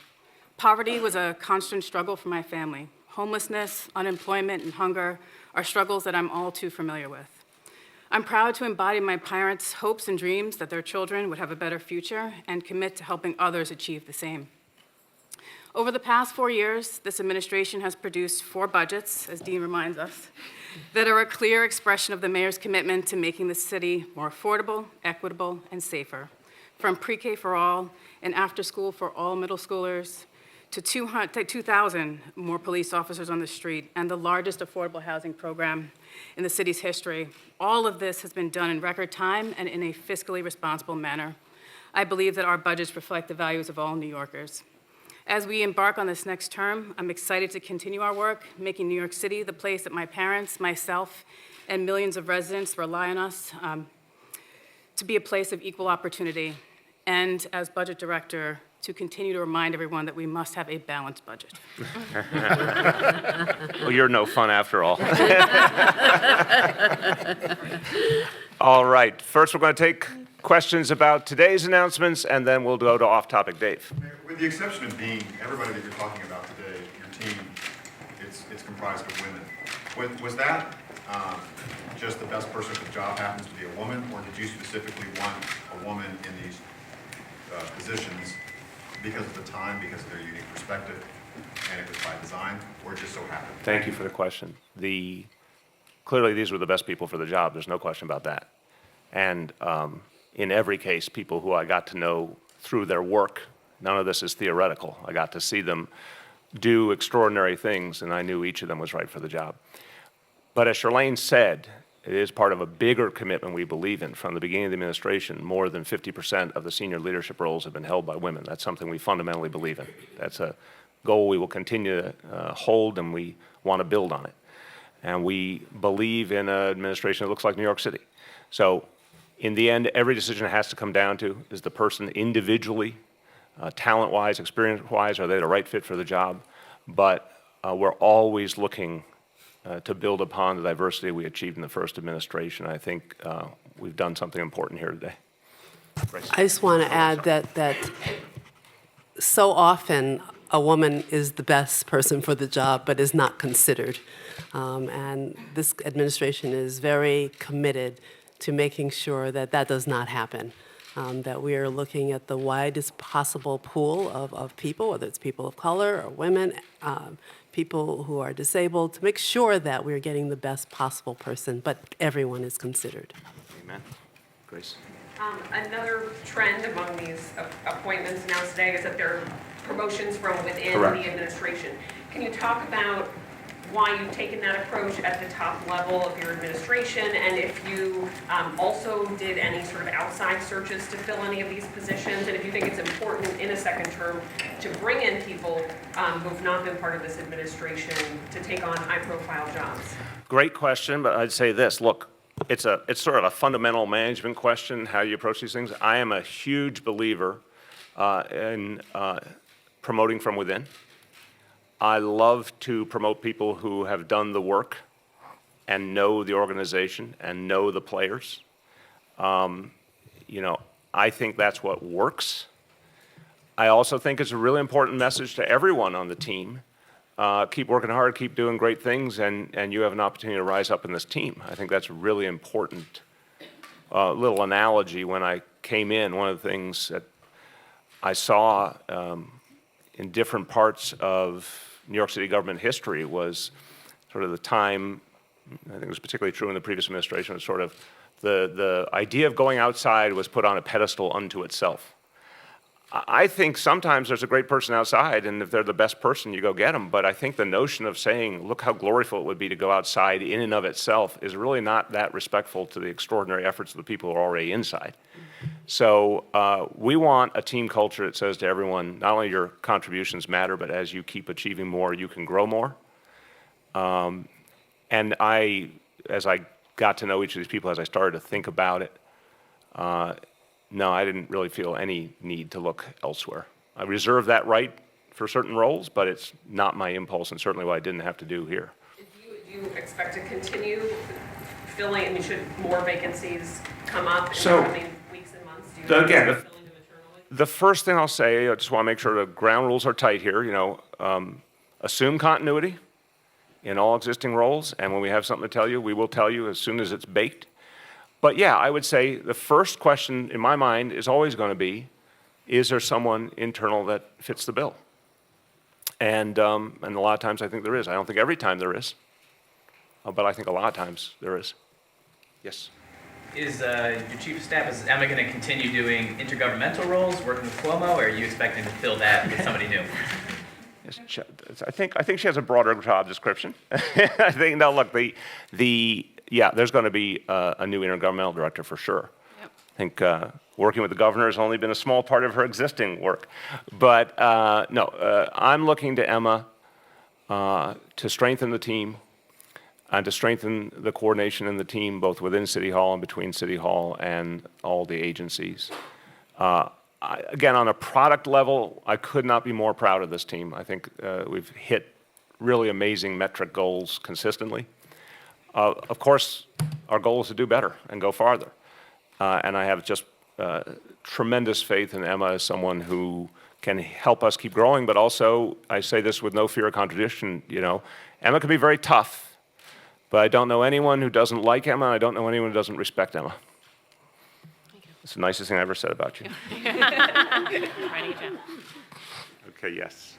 Poverty was a constant struggle for my family. Homelessness, unemployment, and hunger are struggles that I'm all too familiar with. I'm proud to embody my parents' hopes and dreams that their children would have a better future and commit to helping others achieve the same. Over the past 4 years, this administration has produced 4 budgets, as Dean reminds us, that are a clear expression of the mayor's commitment to making the city more affordable, equitable, and safer. From pre-K for all and after school for all middle schoolers, to 2,000 more police officers on the street, and the largest affordable housing program in the city's history. All of this has been done in record time and in a fiscally responsible manner. I believe that our budgets reflect the values of all New Yorkers. As we embark on this next term, I'm excited to continue our work, making New York City the place that my parents, myself, and millions of residents rely on us to be a place of equal opportunity. And as Budget Director, to continue to remind everyone that we must have a balanced budget. Well, you're no fun after all. All right, first we're going to take questions about today's announcements, and then we'll go to off-topic. Dave. With the exception of being everybody that you're talking about today, your team, it's comprised of women. Was that just the best person for the job happens to be a woman, or did you specifically want a woman in these positions because of the time, because of their unique perspective, and it was by design, or it just so happened? Thank you for the question. Clearly, these were the best people for the job. There's no question about that. And in every case, people who I got to know through their work, none of this is theoretical. I got to see them do extraordinary things, and I knew each of them was right for the job. But as Charlene said, it is part of a bigger commitment we believe in. From the beginning of the administration, more than 50% of the senior leadership roles have been held by women. That's something we fundamentally believe in. That's a goal we will continue to hold, and we want to build on it. And we believe in an administration that looks like New York City. So in the end, every decision has to come down to, is the person individually, talent-wise, experience-wise, are they the right fit for the job? But we're always looking to build upon the diversity we achieved in the first administration. I think we've done something important here today. Grace. I just want to add that so often a woman is the best person for the job but is not considered. And this administration is very committed to making sure that that does not happen, that we are looking at the widest possible pool of people, whether it's people of color or women, people who are disabled, to make sure that we're getting the best possible person, but everyone is considered. Amen. Grace? Another trend among these appointments announced today is that there are promotions from within Correct. the administration. Can you talk about why you've taken that approach at the top level of your administration, and if you also did any sort of outside searches to fill any of these positions, and if you think it's important in a second term to bring in people who've not been part of this administration to take on high-profile jobs? Great question, but I'd say this, look, it's sort of a fundamental management question, how you approach these things. I am a huge believer in promoting from within. I love to promote people who have done the work and know the organization and know the players. I think that's what works. I also think it's a really important message to everyone on the team. Keep working hard, keep doing great things, and you have an opportunity to rise up in this team. I think that's a really important little analogy. When I came in, one of the things that I saw in different parts of New York City government history was sort of the time, I think it was particularly true in the previous administration, was sort of the idea of going outside was put on a pedestal unto itself. I think sometimes there's a great person outside, and if they're the best person, you go get them. But I think the notion of saying, look how gloriful it would be to go outside in and of itself is really not that respectful to the extraordinary efforts of the people who are already inside. So we want a team culture that says to everyone, not only your contributions matter, but as you keep achieving more, you can grow more. And as I got to know each of these people, as I started to think about it, no, I didn't really feel any need to look elsewhere. I reserve that right for certain roles, but it's not my impulse, and certainly what I didn't have to do here. Do you expect to continue filling, and should more vacancies come up in So, the coming weeks and months? Do you again, expect filling them internally? The first thing I'll say, I just want to make sure the ground rules are tight here, assume continuity in all existing roles, and when we have something to tell you, we will tell you as soon as it's baked. But yeah, I would say the first question in my mind is always going to be, is there someone internal that fits the bill? And a lot of times I think there is. I don't think every time there is, but I think a lot of times there is. Yes? Is your chief of staff, is Emma going to continue doing intergovernmental roles, working with Cuomo, or are you expecting to fill that with somebody new? Yes, I think she has a broader job description. I think, no, look, yeah, there's going to be a new intergovernmental director for sure. Yep. I think working with the governor has only been a small part of her existing work. But no, I'm looking to Emma to strengthen the team and to strengthen the coordination in the team, both within City Hall and between City Hall and all the agencies. Again, on a product level, I could not be more proud of this team. I think we've hit really amazing metric goals consistently. Of course, our goal is to do better and go farther. And I have just tremendous faith in Emma as someone who can help us keep growing, but also, I say this with no fear of contradiction, Emma can be very tough, but I don't know anyone who doesn't like Emma, and I don't know anyone who doesn't respect Emma. It's the nicest thing I ever said about you. Ready, Jim? Okay, yes.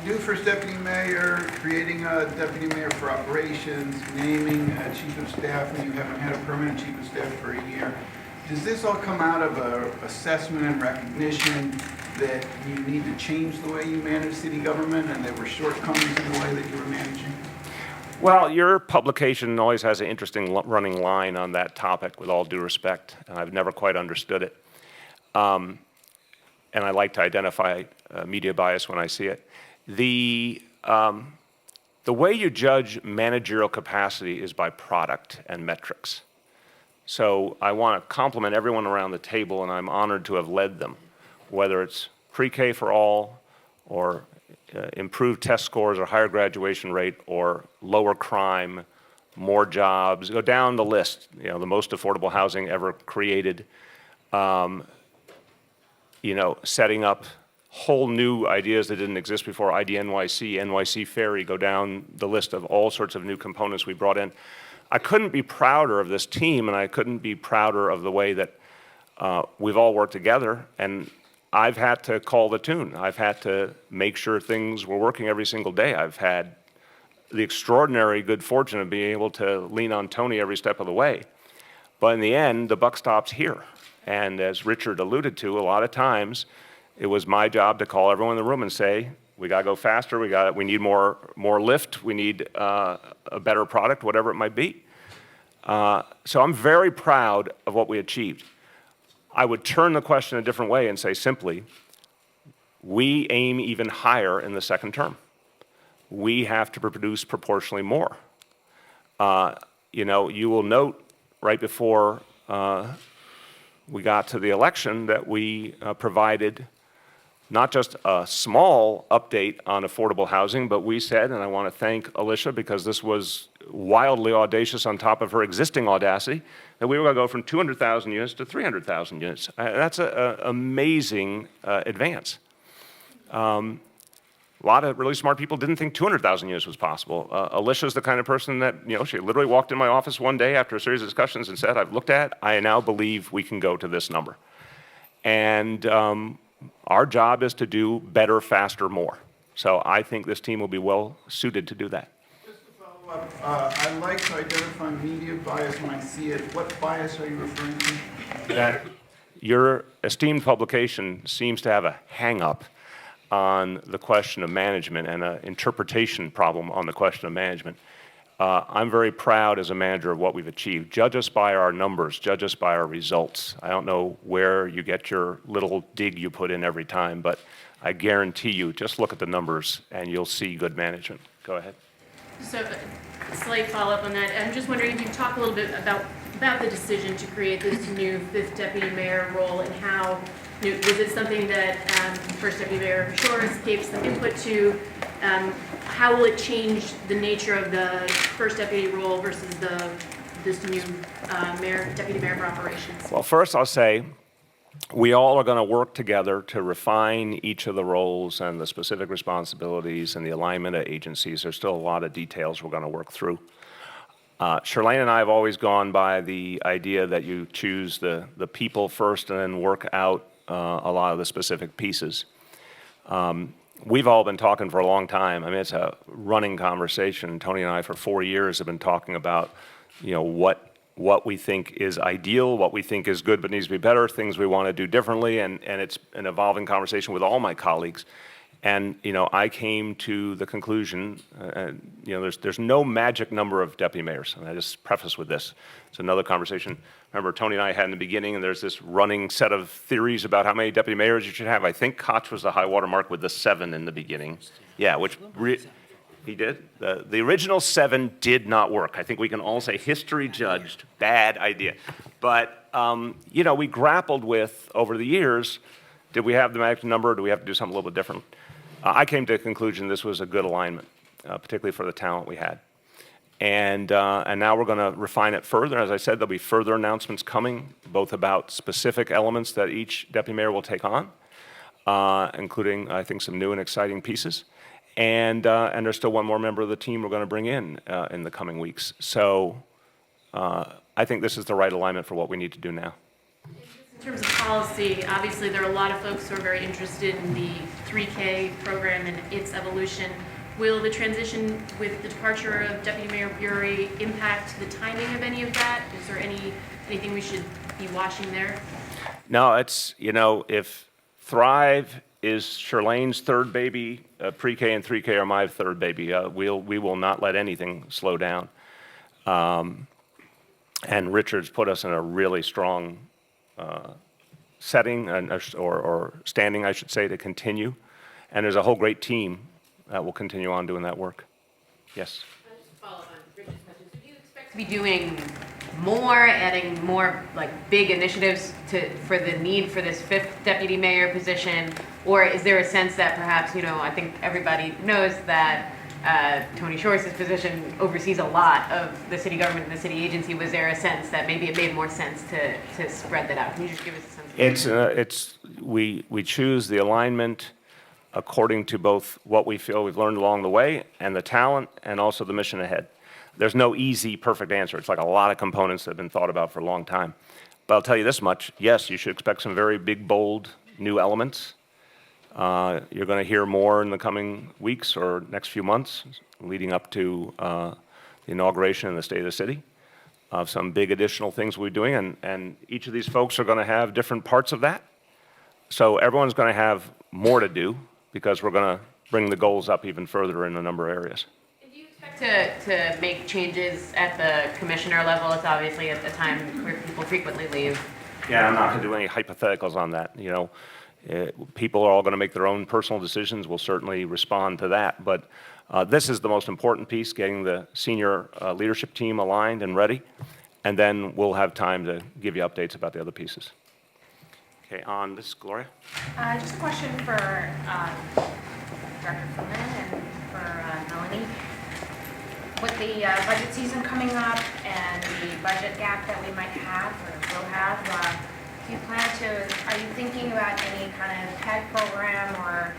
New first deputy mayor, creating a deputy mayor for operations, naming a chief of staff, and you haven't had a permanent chief of staff for a year. Does this all come out of an assessment and recognition that you need to change the way you manage city government and there were shortcomings in the way that you were managing? Well, your publication always has an interesting running line on that topic, with all due respect, and I've never quite understood it. And I like to identify media bias when I see it. The way you judge managerial capacity is by product and metrics. So I want to compliment everyone around the table, and I'm honored to have led them, whether it's pre-K for all, or improved test scores, or higher graduation rate, or lower crime, more jobs. Go down the list, the most affordable housing ever created, setting up whole new ideas that didn't exist before, ID NYC, NYC Ferry, go down the list of all sorts of new components we brought in. I couldn't be prouder of this team, and I couldn't be prouder of the way that we've all worked together, and I've had to call the tune. I've had to make sure things were working every single day. I've had the extraordinary good fortune of being able to lean on Tony every step of the way. But in the end, the buck stops here. And as Richard alluded to, a lot of times, it was my job to call everyone in the room and say, we gotta go faster, we need more lift, we need a better product, whatever it might be. So I'm very proud of what we achieved. I would turn the question a different way and say simply, we aim even higher in the second term. We have to produce proportionally more. You know, you will note right before we got to the election that we provided not just a small update on affordable housing, but we said, and I want to thank Alicia because this was wildly audacious on top of her existing audacity, that we were going to go from 200,000 units to 300,000 units. That's an amazing advance. A lot of really smart people didn't think 200,000 units was possible. Alicia's the kind of person that, you know, she literally walked in my office one day after a series of discussions and said, I've looked at, I now believe we can go to this number. And our job is to do better, faster, more. So I think this team will be well suited to do that. Just to follow up, I like to identify media bias when I see it. What bias are you referring to? That your esteemed publication seems to have a hang-up on the question of management and an interpretation problem on the question of management. I'm very proud as a manager of what we've achieved. Judge us by our numbers, judge us by our results. I don't know where you get your little dig you put in every time, but I guarantee you, just look at the numbers and you'll see good management. Go ahead. So, a slight follow-up on that. I'm just wondering if you could talk a little bit about the decision to create this new 5th deputy mayor role and how, you know, was it something that First Deputy Mayor Shores gave some input to? How will it change the nature of the first deputy role versus this new deputy mayor for operations? Well, first I'll say we all are going to work together to refine each of the roles and the specific responsibilities and the alignment of agencies. There's still a lot of details we're going to work through. Charlene and I have always gone by the idea that you choose the people first and then work out a lot of the specific pieces. We've all been talking for a long time. I mean, it's a running conversation. Tony and I, for 4 years, have been talking about, you know, what we think is ideal, what we think is good but needs to be better, things we want to do differently, and it's an evolving conversation with all my colleagues. And, you know, I came to the conclusion, you know, there's no magic number of deputy mayors. And I just preface with this. It's another conversation. Remember, Tony and I had in the beginning, and there's this running set of theories about how many deputy mayors you should have. I think Koch was the high water mark with the 7 in the beginning. Yeah, which he did. The original 7 did not work. I think we can all say history judged, bad idea. But, you know, we grappled with, over the years, did we have the magic number, or do we have to do something a little bit different? I came to the conclusion this was a good alignment, particularly for the talent we had. And now we're going to refine it further. As I said, there'll be further announcements coming, both about specific elements that each deputy mayor will take on, including, I think, some new and exciting pieces. And there's still one more member of the team we're going to bring in the coming weeks. So I think this is the right alignment for what we need to do now. In terms of policy, obviously there are a lot of folks who are very interested in the 3K program and its evolution. Will the transition with the departure of Deputy Mayor Bury impact the timing of any of that? Is there anything we should be watching there? No, it's, you know, if Thrive is Charlene's third baby, pre-K and 3K are my third baby. We will not let anything slow down. And Richard's put us in a really strong setting or standing, I should say, to continue. And there's a whole great team that will continue on doing that work. Yes? Just to follow up on Richard's question, so do you expect to be doing more, adding more like big initiatives for the need for this 5th deputy mayor position? Or is there a sense that perhaps, you know, I think everybody knows that Tony Shores' position oversees a lot of the city government and the city agency. Was there a sense that maybe it made more sense to spread that out? Can you just give us a sense? We choose the alignment according to both what we feel we've learned along the way and the talent and also the mission ahead. There's no easy, perfect answer. It's like a lot of components that have been thought about for a long time. But I'll tell you this much, yes, you should expect some very big, bold, new elements. You're going to hear more in the coming weeks or next few months leading up to the inauguration in the State of the City of some big additional things we're doing, and each of these folks are going to have different parts of that. So everyone's going to have more to do because we're going to bring the goals up even further in a number of areas. Do you expect to make changes at the commissioner level? It's obviously at a time where people frequently leave. Yeah, I'm not going to do any hypotheticals on that. You know, people are all going to make their own personal decisions. We'll certainly respond to that. But this is the most important piece, getting the senior leadership team aligned and ready. And then we'll have time to give you updates about the other pieces. Okay, on this, Gloria. Just a question for Director Flynn and for Melanie. With the budget season coming up and the budget gap that we might have or will have, do you plan to, are you thinking about any kind of PEG program, or,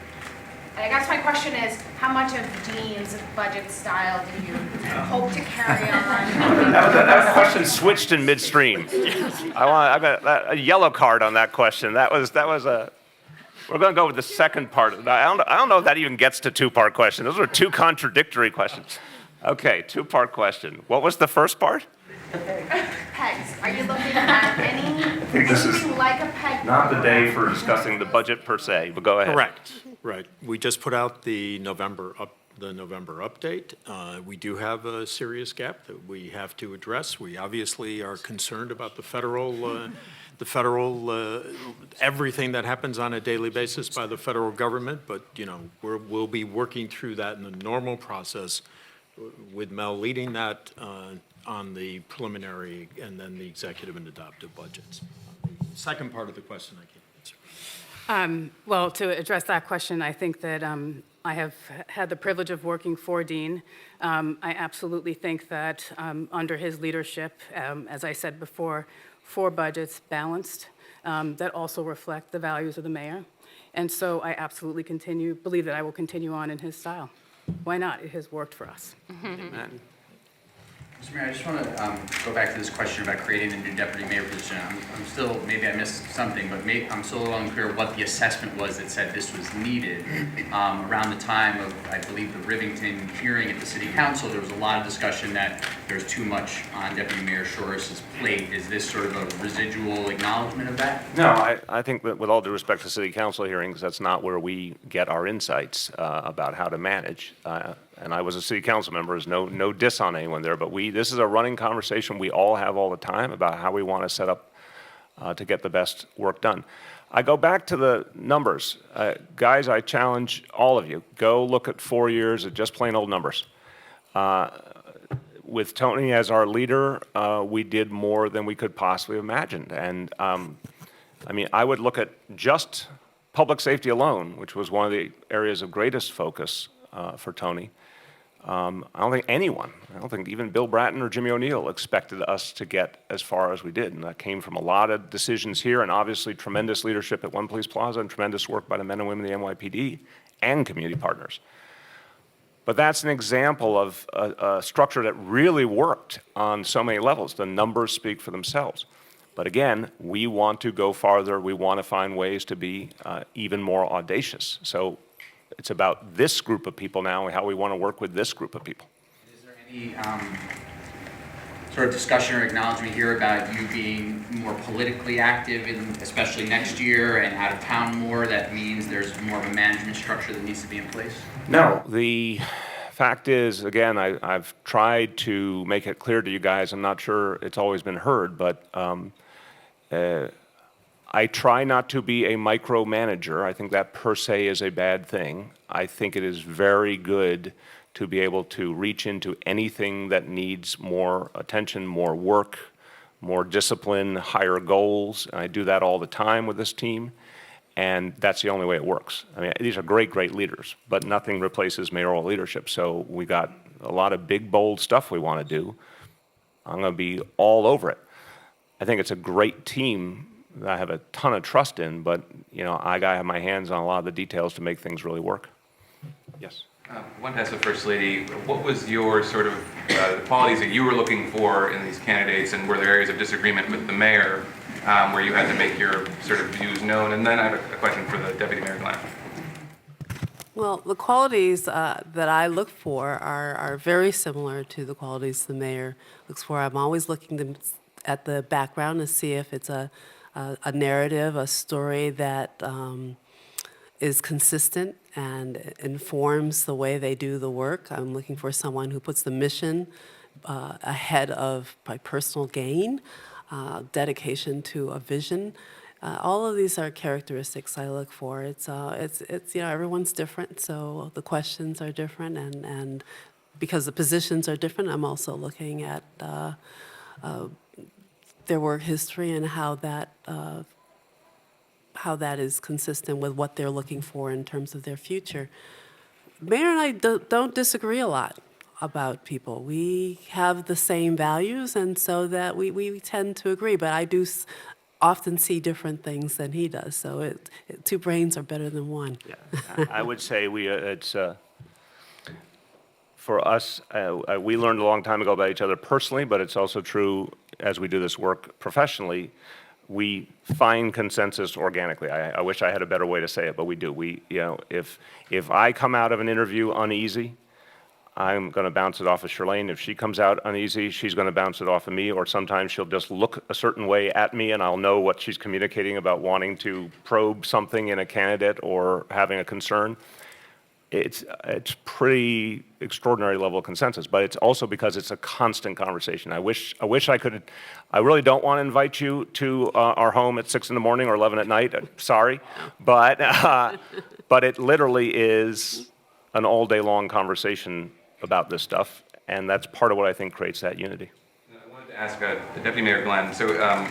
I guess my question is, how much of Dean's budget style do you hope to carry on? That question switched in midstream. I got a yellow card on that question. That was a. We're going to go with the second part. I don't know if that even gets to two-part question. Those were two contradictory questions. Okay, two-part question. What was the first part? Pegs. Are you looking at anything like a PEG? Not the day for discussing the budget per se, but go ahead. Correct, right. We just put out the November update. We do have a serious gap that we have to address. We obviously are concerned about the federal, everything that happens on a daily basis by the federal government, but, you know, we'll be working through that in the normal process with Mel leading that on the preliminary and then the executive and adoptive budgets. Second part of the question I can't answer. Well, to address that question, I think that I have had the privilege of working for Dean. I absolutely think that under his leadership, as I said before, 4 budgets balanced that also reflect the values of the mayor. And so I absolutely believe that I will continue on in his style. Why not? It has worked for us. Amen. Mr. Mayor, I just want to go back to this question about creating a new deputy mayor position. I'm still, maybe I missed something, but I'm still a little unclear what the assessment was that said this was needed. Around the time of, I believe, the Rivington hearing at the city council, there was a lot of discussion that there's too much on Deputy Mayor Shoris's plate. Is this sort of a residual acknowledgement of that? No, I think that with all due respect to city council hearings, that's not where we get our insights about how to manage. And I was a city council member, there's no diss on anyone there, but this is a running conversation we all have all the time about how we want to set up to get the best work done. I go back to the numbers. Guys, I challenge all of you, go look at 4 years of just plain old numbers. With Tony as our leader, we did more than we could possibly have imagined. And I mean, I would look at just public safety alone, which was one of the areas of greatest focus for Tony. I don't think anyone, I don't think even Bill Bratton or Jimmy O'Neill expected us to get as far as we did. And that came from a lot of decisions here and obviously tremendous leadership at One Police Plaza and tremendous work by the men and women of the NYPD and community partners. But that's an example of a structure that really worked on so many levels. The numbers speak for themselves. But again, we want to go farther. We want to find ways to be even more audacious. So it's about this group of people now and how we want to work with this group of people. Is there any sort of discussion or acknowledgement here about you being more politically active, especially next year, and out of town more? That means there's more of a management structure that needs to be in place? No. The fact is, again, I've tried to make it clear to you guys. I'm not sure it's always been heard, but I try not to be a micromanager. I think that per se is a bad thing. I think it is very good to be able to reach into anything that needs more attention, more work, more discipline, higher goals. And I do that all the time with this team. And that's the only way it works. I mean, these are great, great leaders, but nothing replaces mayoral leadership. So we got a lot of big, bold stuff we want to do. I'm going to be all over it. I think it's a great team I have a ton of trust in, but, you know, I gotta have my hands on a lot of the details to make things really work. Yes? One has the First Lady. What was your sort of, the qualities that you were looking for in these candidates, and were there areas of disagreement with the mayor where you had to make your sort of views known? And then I have a question for the Deputy Mayor Glenn. Well, the qualities that I look for are very similar to the qualities the mayor looks for. I'm always looking at the background to see if it's a narrative, a story that is consistent and informs the way they do the work. I'm looking for someone who puts the mission ahead of my personal gain, dedication to a vision. All of these are characteristics I look for. It's you know, everyone's different, so the questions are different, and because the positions are different, I'm also looking at their work history and how that is consistent with what they're looking for in terms of their future. Mayor and I don't disagree a lot about people. We have the same values, and so that we tend to agree, but I do often see different things than he does, so two brains are better than one. Yeah, I would say it's, for us, we learned a long time ago about each other personally, but it's also true as we do this work professionally. We find consensus organically. I wish I had a better way to say it, but we do. You know, if I come out of an interview uneasy, I'm going to bounce it off of Shirlane. If she comes out uneasy, she's going to bounce it off of me, or sometimes she'll just look a certain way at me and I'll know what she's communicating about wanting to probe something in a candidate or having a concern. It's pretty extraordinary level of consensus, but it's also because it's a constant conversation. I wish I could. I really don't want to invite you to our home at 6 in the morning or 11 at night. Sorry, but it literally is an all day long conversation about this stuff, and that's part of what I think creates that unity. I wanted to ask the Deputy Mayor Glenn. So,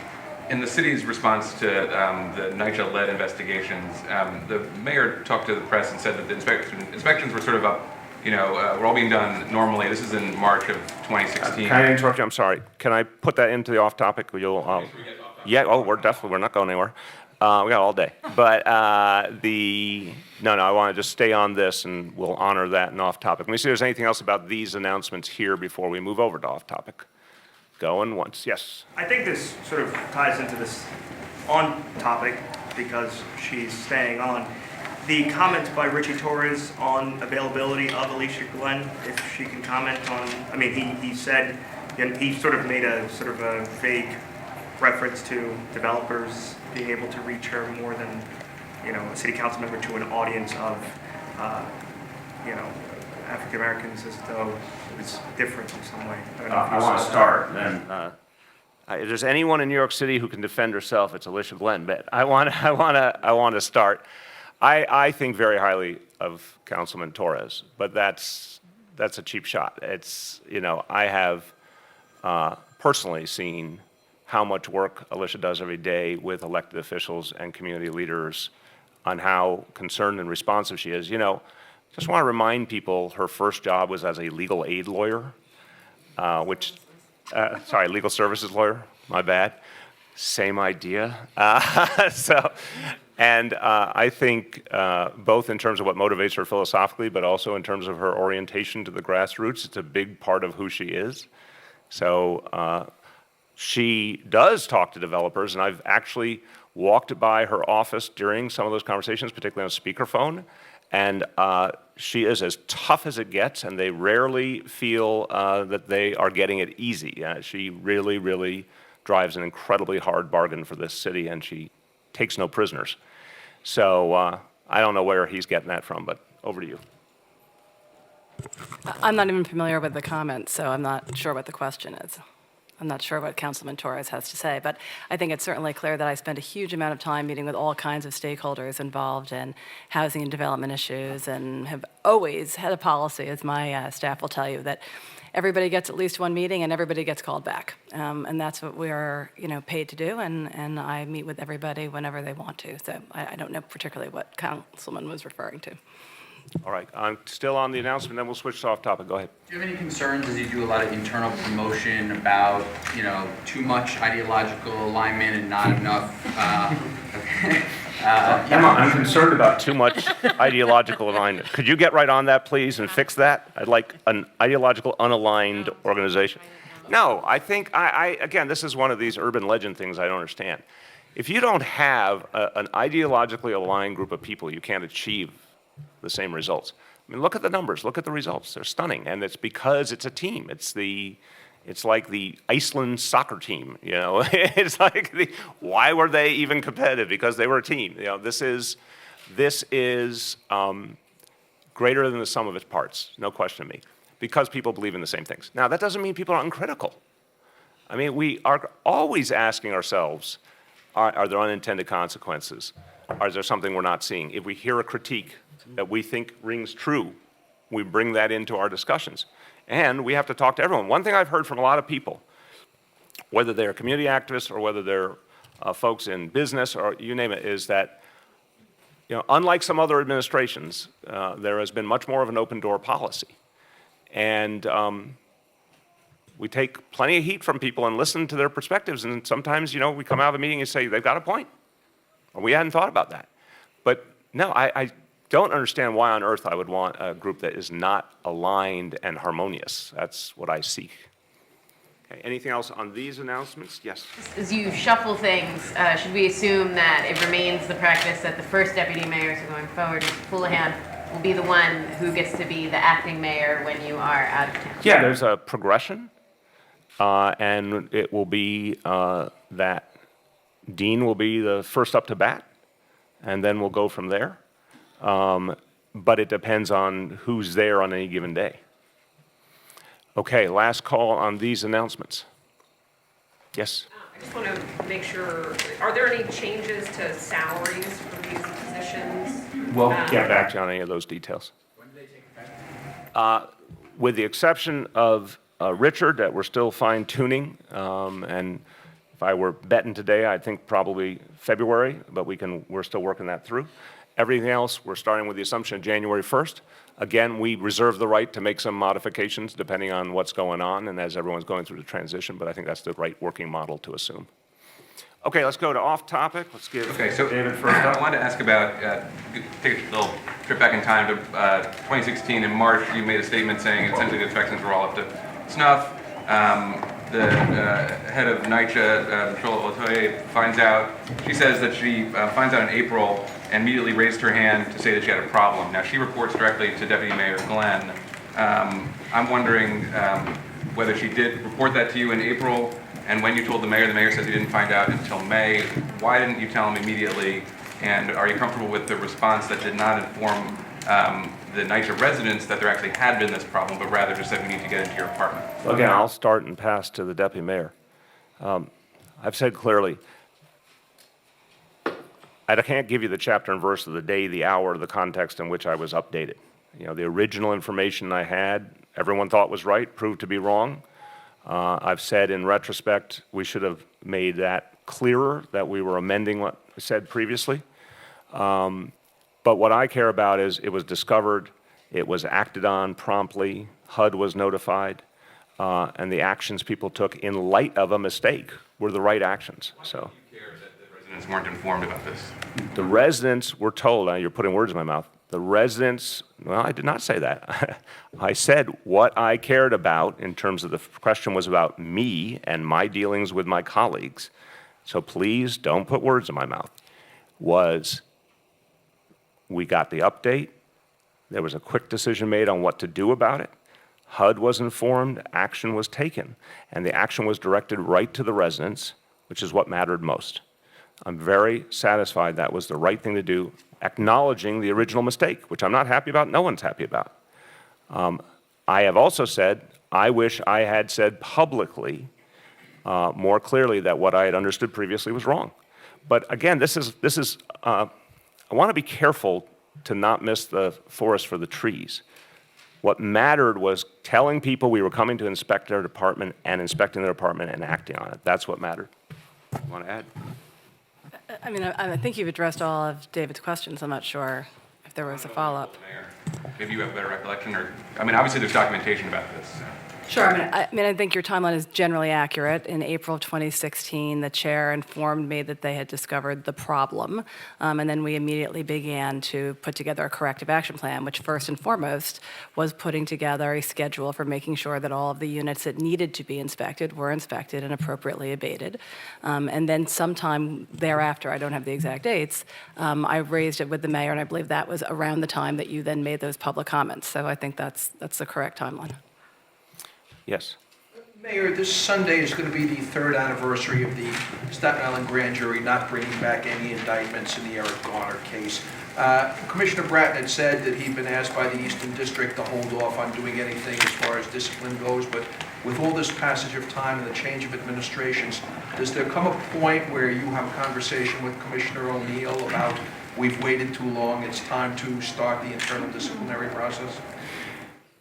in the city's response to the NYCHA-led investigations, the mayor talked to the press and said that the inspections were sort of up, you know, were all being done normally. This is in March of 2016. Can I interrupt you? I'm sorry. Can I put that into the off topic? Yeah. Oh, we're not going anywhere. We got all day. But no, I want to just stay on this, and we'll honor that in off topic. Let me see if there's anything else about these announcements here before we move over to off topic. Going once, yes. I think this sort of ties into this on topic because she's staying on. The comment by Richie Torres on availability of Alicia Glenn, if she can comment on, I mean, he said, and he sort of made a sort of a vague reference to developers being able to reach her more than, you know, a city council member to an audience of, you know, African Americans, as though it's different in some way. I want to start, and if there's anyone in New York City who can defend herself, it's Alicia Glenn. But I want to start. I think very highly of Councilman Torres, but that's a cheap shot. It's, you know, I have personally seen how much work Alicia does every day with elected officials and community leaders on how concerned and responsive she is. You know, just want to remind people her first job was as a legal aid lawyer, legal services lawyer, my bad. Same idea. I think both in terms of what motivates her philosophically, but also in terms of her orientation to the grassroots, it's a big part of who she is. So she does talk to developers, and I've actually walked by her office during some of those conversations, particularly on speakerphone, and she is as tough as it gets, and they rarely feel that they are getting it easy. She really, really drives an incredibly hard bargain for this city, and she takes no prisoners. So I don't know where he's getting that from, but over to you. I'm not even familiar with the comment, so I'm not sure what the question is. I'm not sure what Councilman Torres has to say, but I think it's certainly clear that I spend a huge amount of time meeting with all kinds of stakeholders involved in housing and development issues, and have always had a policy, as my staff will tell you, that everybody gets at least one meeting and everybody gets called back. And that's what we are, you know, paid to do, and I meet with everybody whenever they want to. So I don't know particularly what Councilman was referring to. All right, I'm still on the announcement, then we'll switch to off topic. Go ahead. Do you have any concerns as you do a lot of internal promotion about, too much ideological alignment and not enough, I'm concerned about too much ideological alignment. Could you get right on that, please, and fix that? I'd like an ideological, unaligned organization. No, I think, again, this is one of these urban legend things I don't understand. If you don't have an ideologically aligned group of people, you can't achieve the same results. I mean, look at the numbers, look at the results. They're stunning, and it's because it's a team. It's like the Iceland soccer team, It's like, why were they even competitive? Because they were a team. This is greater than the sum of its parts, no question to me, because people believe in the same things. Now, that doesn't mean people are uncritical. I mean, we are always asking ourselves, are there unintended consequences? Is there something we're not seeing? If we hear a critique that we think rings true, we bring that into our discussions. And we have to talk to everyone. One thing I've heard from a lot of people, whether they're community activists or whether they're folks in business or you name it, is that, unlike some other administrations, there has been much more of an open door policy. And we take plenty of heat from people and listen to their perspectives. And sometimes, we come out of a meeting and say, they've got a point. Or we hadn't thought about that. But no, I don't understand why on earth I would want a group that is not aligned and harmonious. That's what I seek. Okay, anything else on these announcements? Yes. As you shuffle things, should we assume that it remains the practice that the first deputy mayor, so going forward, Houlihan, will be the one who gets to be the acting mayor when you are out of town? Yeah, there's a progression, and it will be that Dean will be the first up to bat, and then we'll go from there. But it depends on who's there on any given day. Okay, last call on these announcements. Yes? I just want to make sure, are there any changes to salaries for these positions? We'll get back to you on any of those details. When do they take effect? With the exception of Richard, that we're still fine tuning, and if I were betting today, I think probably February, but we're still working that through. Everything else, we're starting with the assumption of January 1st. Again, we reserve the right to make some modifications depending on what's going on and as everyone's going through the transition, but I think that's the right working model to assume. Okay, let's go to off topic. Let's give David first I up. wanted to ask about, take a little trip back in time to 2016. In March, you made a statement saying essentially the inspections were all up to snuff. The head of NYCHA, Michelle Latoye, finds out, she says that she finds out in April and immediately raised her hand to say that she had a problem. Now, she reports directly to Deputy Mayor Glenn. I'm wondering whether she did report that to you in April, and when you told the mayor says he didn't find out until May. Why didn't you tell him immediately? And are you comfortable with the response that did not inform the NYCHA residents that there actually had been this problem, but rather just said we need to get into your apartment? Again, I'll start and pass to the deputy mayor. I've said clearly, I can't give you the chapter and verse of the day, the hour, the context in which I was updated. The original information I had, everyone thought was right, proved to be wrong. I've said in retrospect, we should have made that clearer, that we were amending what I said previously. But what I care about is it was discovered, it was acted on promptly, HUD was notified, and the actions people took in light of a mistake were the right actions. So. Residents weren't informed about this. The residents were told, now you're putting words in my mouth, the residents, well, I did not say that. I said what I cared about in terms of the question was about me and my dealings with my colleagues. So please don't put words in my mouth. We got the update. There was a quick decision made on what to do about it. HUD was informed, action was taken, and the action was directed right to the residents, which is what mattered most. I'm very satisfied that was the right thing to do, acknowledging the original mistake, which I'm not happy about, no one's happy about. I have also said, I wish I had said publicly more clearly that what I had understood previously was wrong. But again, this is I want to be careful to not miss the forest for the trees. What mattered was telling people we were coming to inspect their department and inspecting their department and acting on it. That's what mattered. You want to add? I mean, I think you've addressed all of David's questions. I'm not sure if there was a follow-up. Maybe you have a better recollection, or, I mean, obviously there's documentation about this. Sure. I mean, I think your timeline is generally accurate. In April of 2016, the chair informed me that they had discovered the problem, and then we immediately began to put together a corrective action plan, which first and foremost was putting together a schedule for making sure that all of the units that needed to be inspected were inspected and appropriately abated. And then sometime thereafter, I don't have the exact dates, I raised it with the mayor, and I believe that was around the time that you then made those public comments. So I think that's the correct timeline. Yes. Mayor, this Sunday is going to be the third anniversary of the Staten Island grand jury not bringing back any indictments in the Eric Garner case. Commissioner Bratton had said that he'd been asked by the Eastern District to hold off on doing anything as far as discipline goes, but with all this passage of time and the change of administrations, does there come a point where you have a conversation with Commissioner O'Neill about we've waited too long, it's time to start the internal disciplinary process?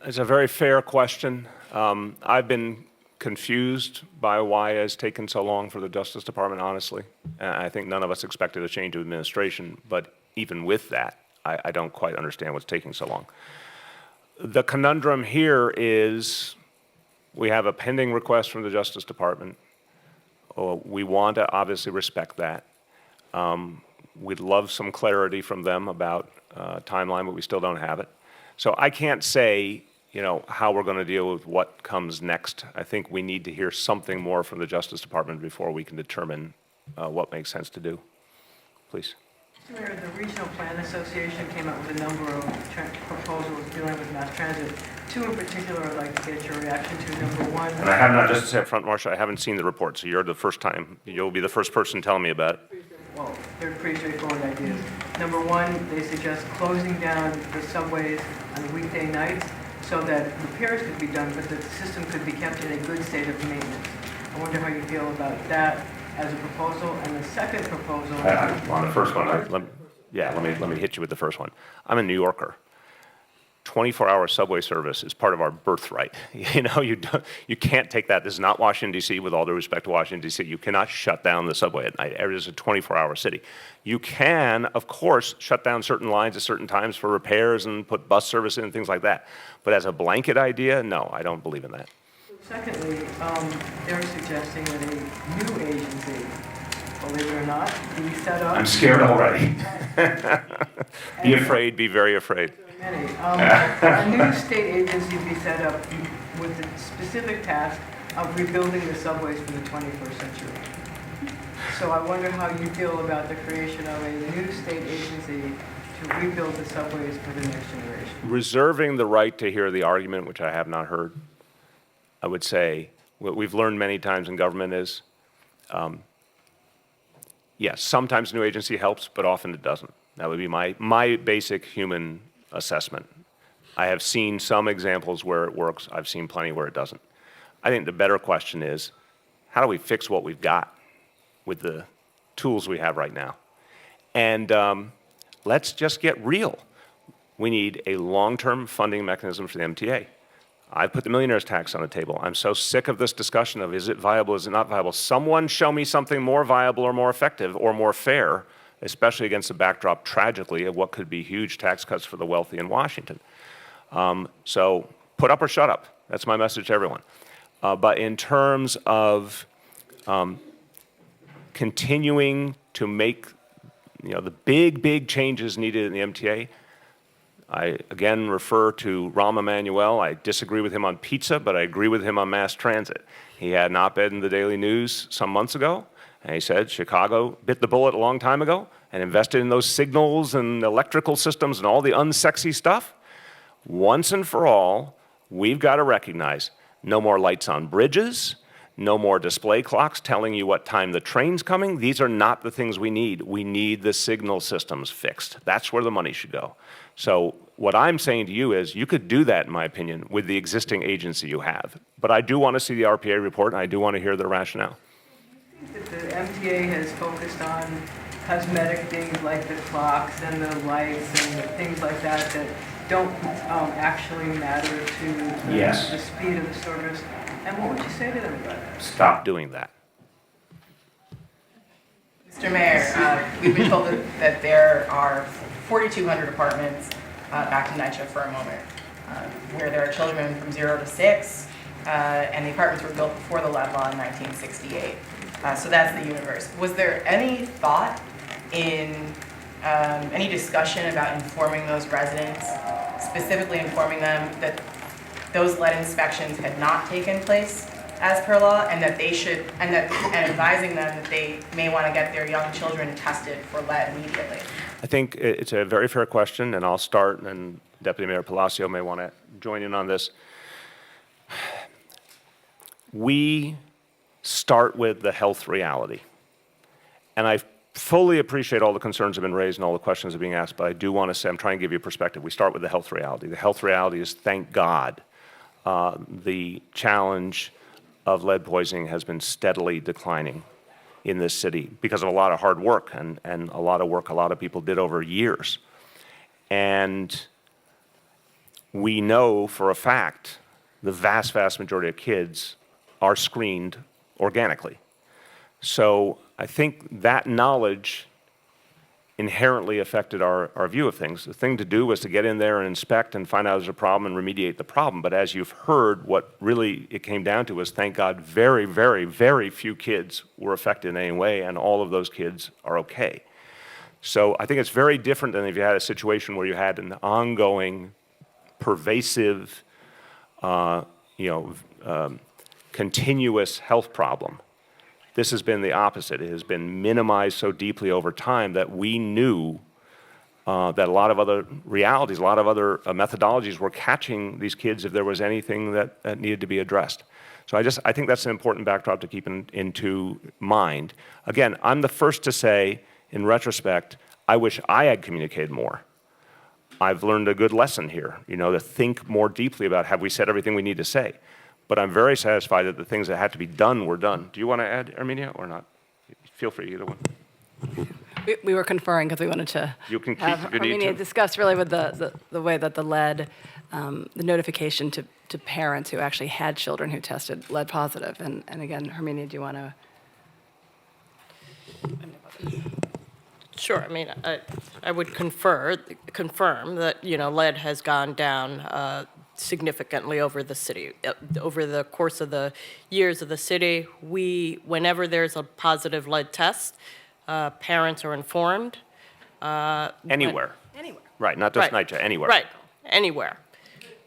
It's a very fair question. I've been confused by why it has taken so long for the Justice Department, honestly. I think none of us expected a change of administration, but even with that, I don't quite understand what's taking so long. The conundrum here is we have a pending request from the Justice Department. We want to obviously respect that. We'd love some clarity from them about timeline, but we still don't have it. So I can't say, you know, how we're going to deal with what comes next. I think we need to hear something more from the Justice Department before we can determine what makes sense to do. Please. Mr. Mayor, the Regional Plan Association came up with a number of proposals dealing with mass transit. Two in particular I'd like to get your reaction to. Number one. And I have not, just to say up front, Marcia, I haven't seen the report, so you're the first time, you'll be the first person telling me about it. Well, they're pretty straightforward ideas. Number one, they suggest closing down the subways on weekday nights so that repairs could be done, but the system could be kept in a good state of maintenance. I wonder how you feel about that as a proposal. And the second proposal. On the first one, let me hit you with the first one. I'm a New Yorker. 24-hour subway service is part of our birthright. You know, you can't take that. This is not Washington, D.C., with all due respect to Washington, D.C. You cannot shut down the subway at night. It is a 24-hour city. You can, of course, shut down certain lines at certain times for repairs and put bus service in and things like that. But as a blanket idea, no, I don't believe in that. Secondly, they're suggesting that a new agency, believe it or not, be set up. I'm scared already. Be afraid, be very afraid. A new state agency be set up with the specific task of rebuilding the subways for the 21st century. So I wonder how you feel about the creation of a new state agency to rebuild the subways for the next generation. Reserving the right to hear the argument, which I have not heard, I would say what we've learned many times in government is, yes, sometimes a new agency helps, but often it doesn't. That would be my basic human assessment. I have seen some examples where it works. I've seen plenty where it doesn't. I think the better question is, how do we fix what we've got with the tools we have right now? And let's just get real. We need a long-term funding mechanism for the MTA. I put the millionaire's tax on the table. I'm so sick of this discussion of is it viable, is it not viable? Someone show me something more viable or more effective or more fair, especially against the backdrop, tragically, of what could be huge tax cuts for the wealthy in Washington. So put up or shut up. That's my message to everyone. But in terms of continuing to make the big changes needed in the MTA, I again refer to Rahm Emanuel. I disagree with him on pizza, but I agree with him on mass transit. He had an op-ed in the Daily News some months ago, and he said Chicago bit the bullet a long time ago and invested in those signals and electrical systems and all the unsexy stuff. Once and for all, we've got to recognize no more lights on bridges, no more display clocks telling you what time the train's coming. These are not the things we need. We need the signal systems fixed. That's where the money should go. So what I'm saying to you is you could do that, in my opinion, with the existing agency you have. But I do want to see the RPA report, and I do want to hear the rationale. I think that the MTA has focused on cosmetic things like the clocks and the lights and things like that that don't actually matter to the speed of the service. And what would you say to them about that? Stop doing that. Mr. Mayor, we've been told that there are 4,200 apartments, back to NYCHA for a moment, where there are children from 0 to 6, and the apartments were built before the lead law in 1968. So that's the universe. Was there any thought in any discussion about informing those residents, specifically informing them that those lead inspections had not taken place as per law, and that they should, and advising them that they may want to get their young children tested for lead immediately? I think it's a very fair question, and I'll start, and Deputy Mayor Blasio may want to join in on this. We start with the health reality. And I fully appreciate all the concerns that have been raised and all the questions that are being asked, but I do want to say, I'm trying to give you a perspective. We start with the health reality. The health reality is, thank God, the challenge of lead poisoning has been steadily declining in this city because of a lot of hard work and a lot of work a lot of people did over years. And we know for a fact the vast, vast majority of kids are screened organically. So I think that knowledge inherently affected our view of things. The thing to do was to get in there and inspect and find out there's a problem and remediate the problem. But as you've heard, what really it came down to was, thank God, very, very, very few kids were affected in any way, and all of those kids are okay. So I think it's very different than if you had a situation where you had an ongoing, pervasive, continuous health problem. This has been the opposite. It has been minimized so deeply over time that we knew that a lot of other realities, a lot of other methodologies were catching these kids if there was anything that needed to be addressed. So I think that's an important backdrop to keep into mind. Again, I'm the first to say, in retrospect, I wish I had communicated more. I've learned a good lesson here, to think more deeply about, have we said everything we need to say? But I'm very satisfied that the things that had to be done were done. Do you want to add, Armenia, or not? Feel free, either one. We were conferring because we wanted to have Armenia discuss really with the way that the lead, the notification to parents who actually had children who tested lead positive. And again, Armenia, do you want to? Sure. I mean, I would confirm that, lead has gone down significantly over the city. Over the course of the years of the city, whenever there's a positive lead test, parents are informed. Anywhere. Anywhere. Right, not just NYCHA, anywhere. Right, anywhere.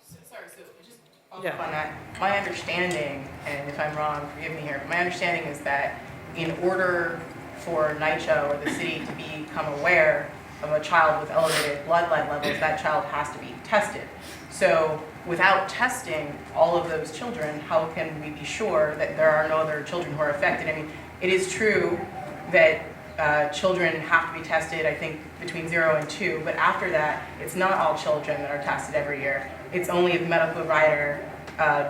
Sorry, so just follow up on that. My understanding, and if I'm wrong, forgive me here, but my understanding is that in order for NYCHA or the city to become aware of a child with elevated blood lead levels, that child has to be tested. So without testing all of those children, how can we be sure that there are no other children who are affected? I mean, it is true that children have to be tested, I think, between 0 and 2, but after that, it's not all children that are tested every year. It's only if the medical provider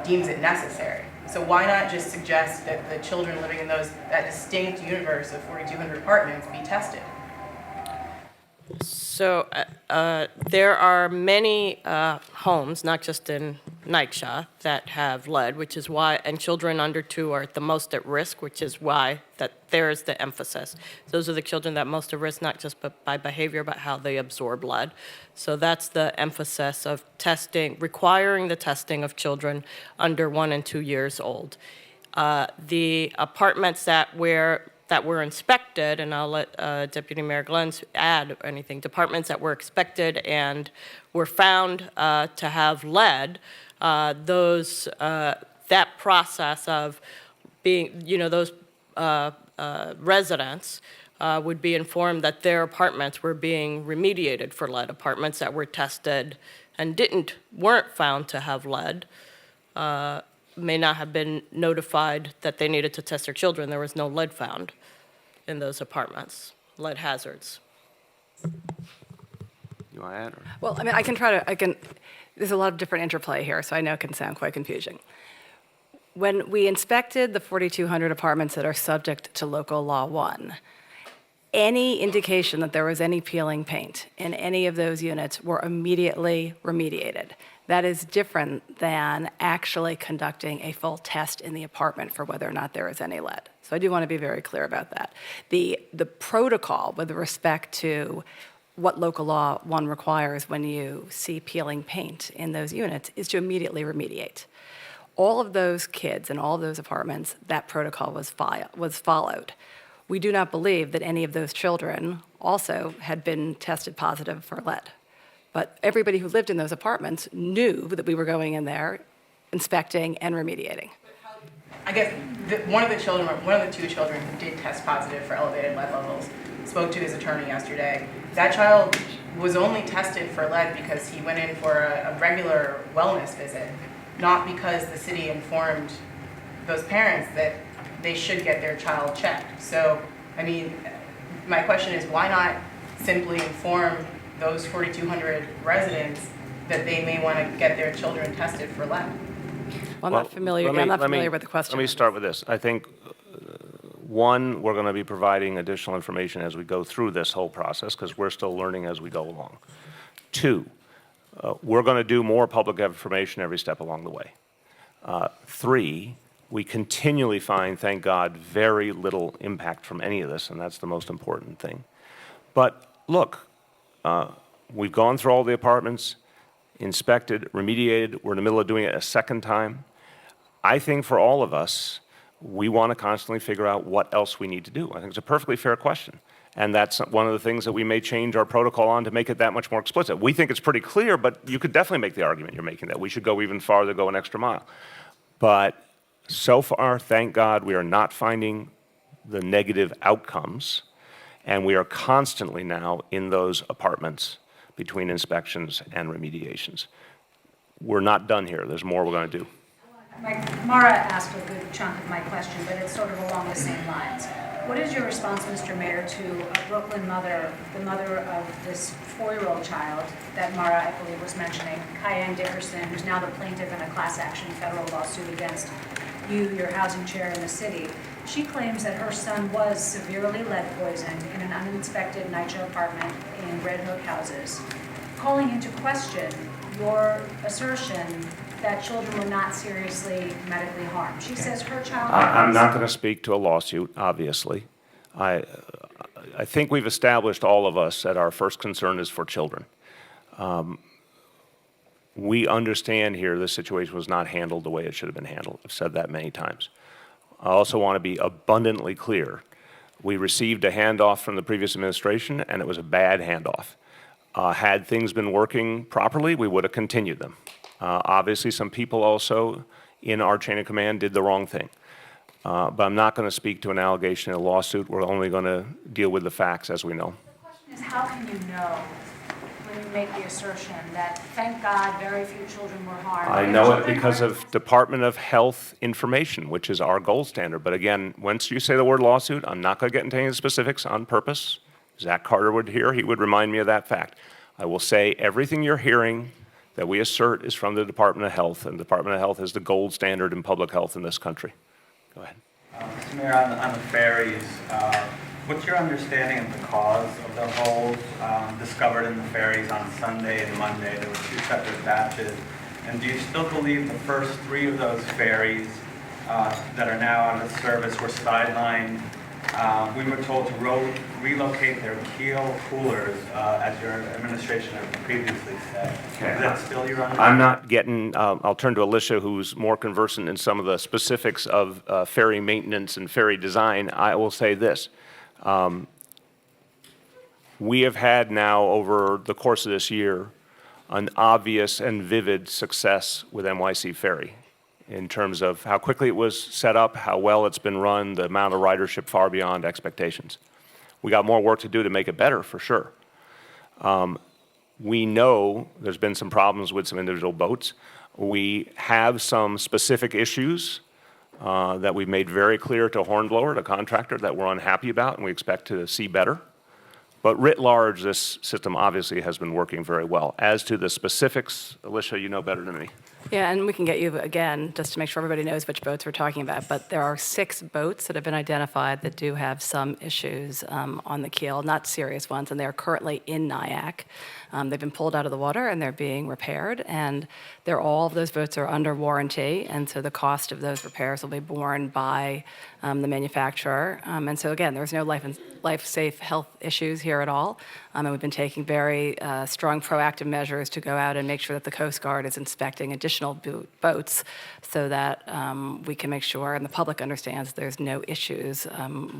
deems it necessary. So why not just suggest that the children living in that distinct universe of 4,200 apartments be tested? So there are many homes, not just in NYCHA, that have lead, which is why, and children under 2 are the most at risk, which is why that there is the emphasis. Those are the children that most at risk, not just by behavior, but how they absorb lead. So that's the emphasis of testing, requiring the testing of children under 1 and 2 years old. The apartments that were inspected, and I'll let Deputy Mayor Glenn add anything, departments that were inspected and were found to have lead, that process of being, those residents would be informed that their apartments were being remediated for lead. Apartments that were tested and weren't found to have lead may not have been notified that they needed to test their children. There was no lead found in those apartments, lead hazards. You want to add? Or? Well, I mean, there's a lot of different interplay here, so I know it can sound quite confusing. When we inspected the 4,200 apartments that are subject to Local Law 1, any indication that there was any peeling paint in any of those units were immediately remediated. That is different than actually conducting a full test in the apartment for whether or not there is any lead. So I do want to be very clear about that. The protocol with respect to what local law 1 requires when you see peeling paint in those units is to immediately remediate. All of those kids in all of those apartments, that protocol was followed. We do not believe that any of those children also had been tested positive for lead. But everybody who lived in those apartments knew that we were going in there, inspecting and remediating. I guess one of the two children who did test positive for elevated lead levels spoke to his attorney yesterday. That child was only tested for lead because he went in for a regular wellness visit, not because the city informed those parents that they should get their child checked. So, I mean, my question is, why not simply inform those 4,200 residents that they may want to get their children tested for lead? I'm not familiar with the question. Let me start with this. I think, one, we're going to be providing additional information as we go through this whole process because we're still learning as we go along. Two, we're going to do more public information every step along the way. Three, we continually find, thank God, very little impact from any of this, and that's the most important thing. But look, we've gone through all the apartments, inspected, remediated. We're in the middle of doing it a second time. I think for all of us, we want to constantly figure out what else we need to do. I think it's a perfectly fair question. And that's one of the things that we may change our protocol on to make it that much more explicit. We think it's pretty clear, but you could definitely make the argument you're making that we should go even farther, go an extra mile. But so far, thank God, we are not finding the negative outcomes, and we are constantly now in those apartments between inspections and remediations. We're not done here. There's more we're going to do. Mara asked a good chunk of my question, but it's sort of along the same lines. What is your response, Mr. Mayor, to a Brooklyn mother, the mother of this 4-year-old child that Mara, I believe, was mentioning, Kyanne Dickerson, who's now the plaintiff in a class action federal lawsuit against you, your housing chair in the city? She claims that her son was severely lead poisoned in an uninspected NYCHA apartment in Red Hook houses, calling into question your assertion that children were not seriously medically harmed. She says her child... I'm not going to speak to a lawsuit, obviously. I think we've established, all of us, that our first concern is for children. We understand here this situation was not handled the way it should have been handled. I've said that many times. I also want to be abundantly clear. We received a handoff from the previous administration, and it was a bad handoff. Had things been working properly, we would have continued them. Obviously, some people also in our chain of command did the wrong thing. But I'm not going to speak to an allegation in a lawsuit. We're only going to deal with the facts as we know. The question is, how can you know when you make the assertion that, thank God, very few children were harmed? I know it because of Department of Health information, which is our gold standard. But again, once you say the word lawsuit, I'm not going to get into any of the specifics on purpose. Zach Carter would hear, he would remind me of that fact. I will say everything you're hearing that we assert is from the Department of Health, and the Department of Health is the gold standard in public health in this country. Go ahead. Mr. Mayor, on the ferries, what's your understanding of the cause of the holes discovered in the ferries on Sunday and Monday? There were 2 separate batches. And do you still believe the first 3 of those ferries that are now out of service were sidelined? We were told to relocate their keel coolers, as your administration had previously said. Okay. Is that still your understanding? I'm not getting, I'll turn to Alicia, who's more conversant in some of the specifics of ferry maintenance and ferry design. I will say this. We have had now, over the course of this year, an obvious and vivid success with NYC Ferry in terms of how quickly it was set up, how well it's been run, the amount of ridership far beyond expectations. We got more work to do to make it better, for sure. We know there's been some problems with some individual boats. We have some specific issues that we've made very clear to Hornblower, the contractor, that we're unhappy about and we expect to see better. But writ large, this system obviously has been working very well. As to the specifics, Alicia, you know better than me. Yeah, and we can get you, again, just to make sure everybody knows which boats we're talking about, but there are 6 boats that have been identified that do have some issues on the keel, not serious ones, and they're currently in Nyack. They've been pulled out of the water, and they're being repaired, and all of those boats are under warranty, and so the cost of those repairs will be borne by the manufacturer. And so, again, there's no life-safe health issues here at all, and we've been taking very strong proactive measures to go out and make sure that the Coast Guard is inspecting additional boats so that we can make sure and the public understands there's no issues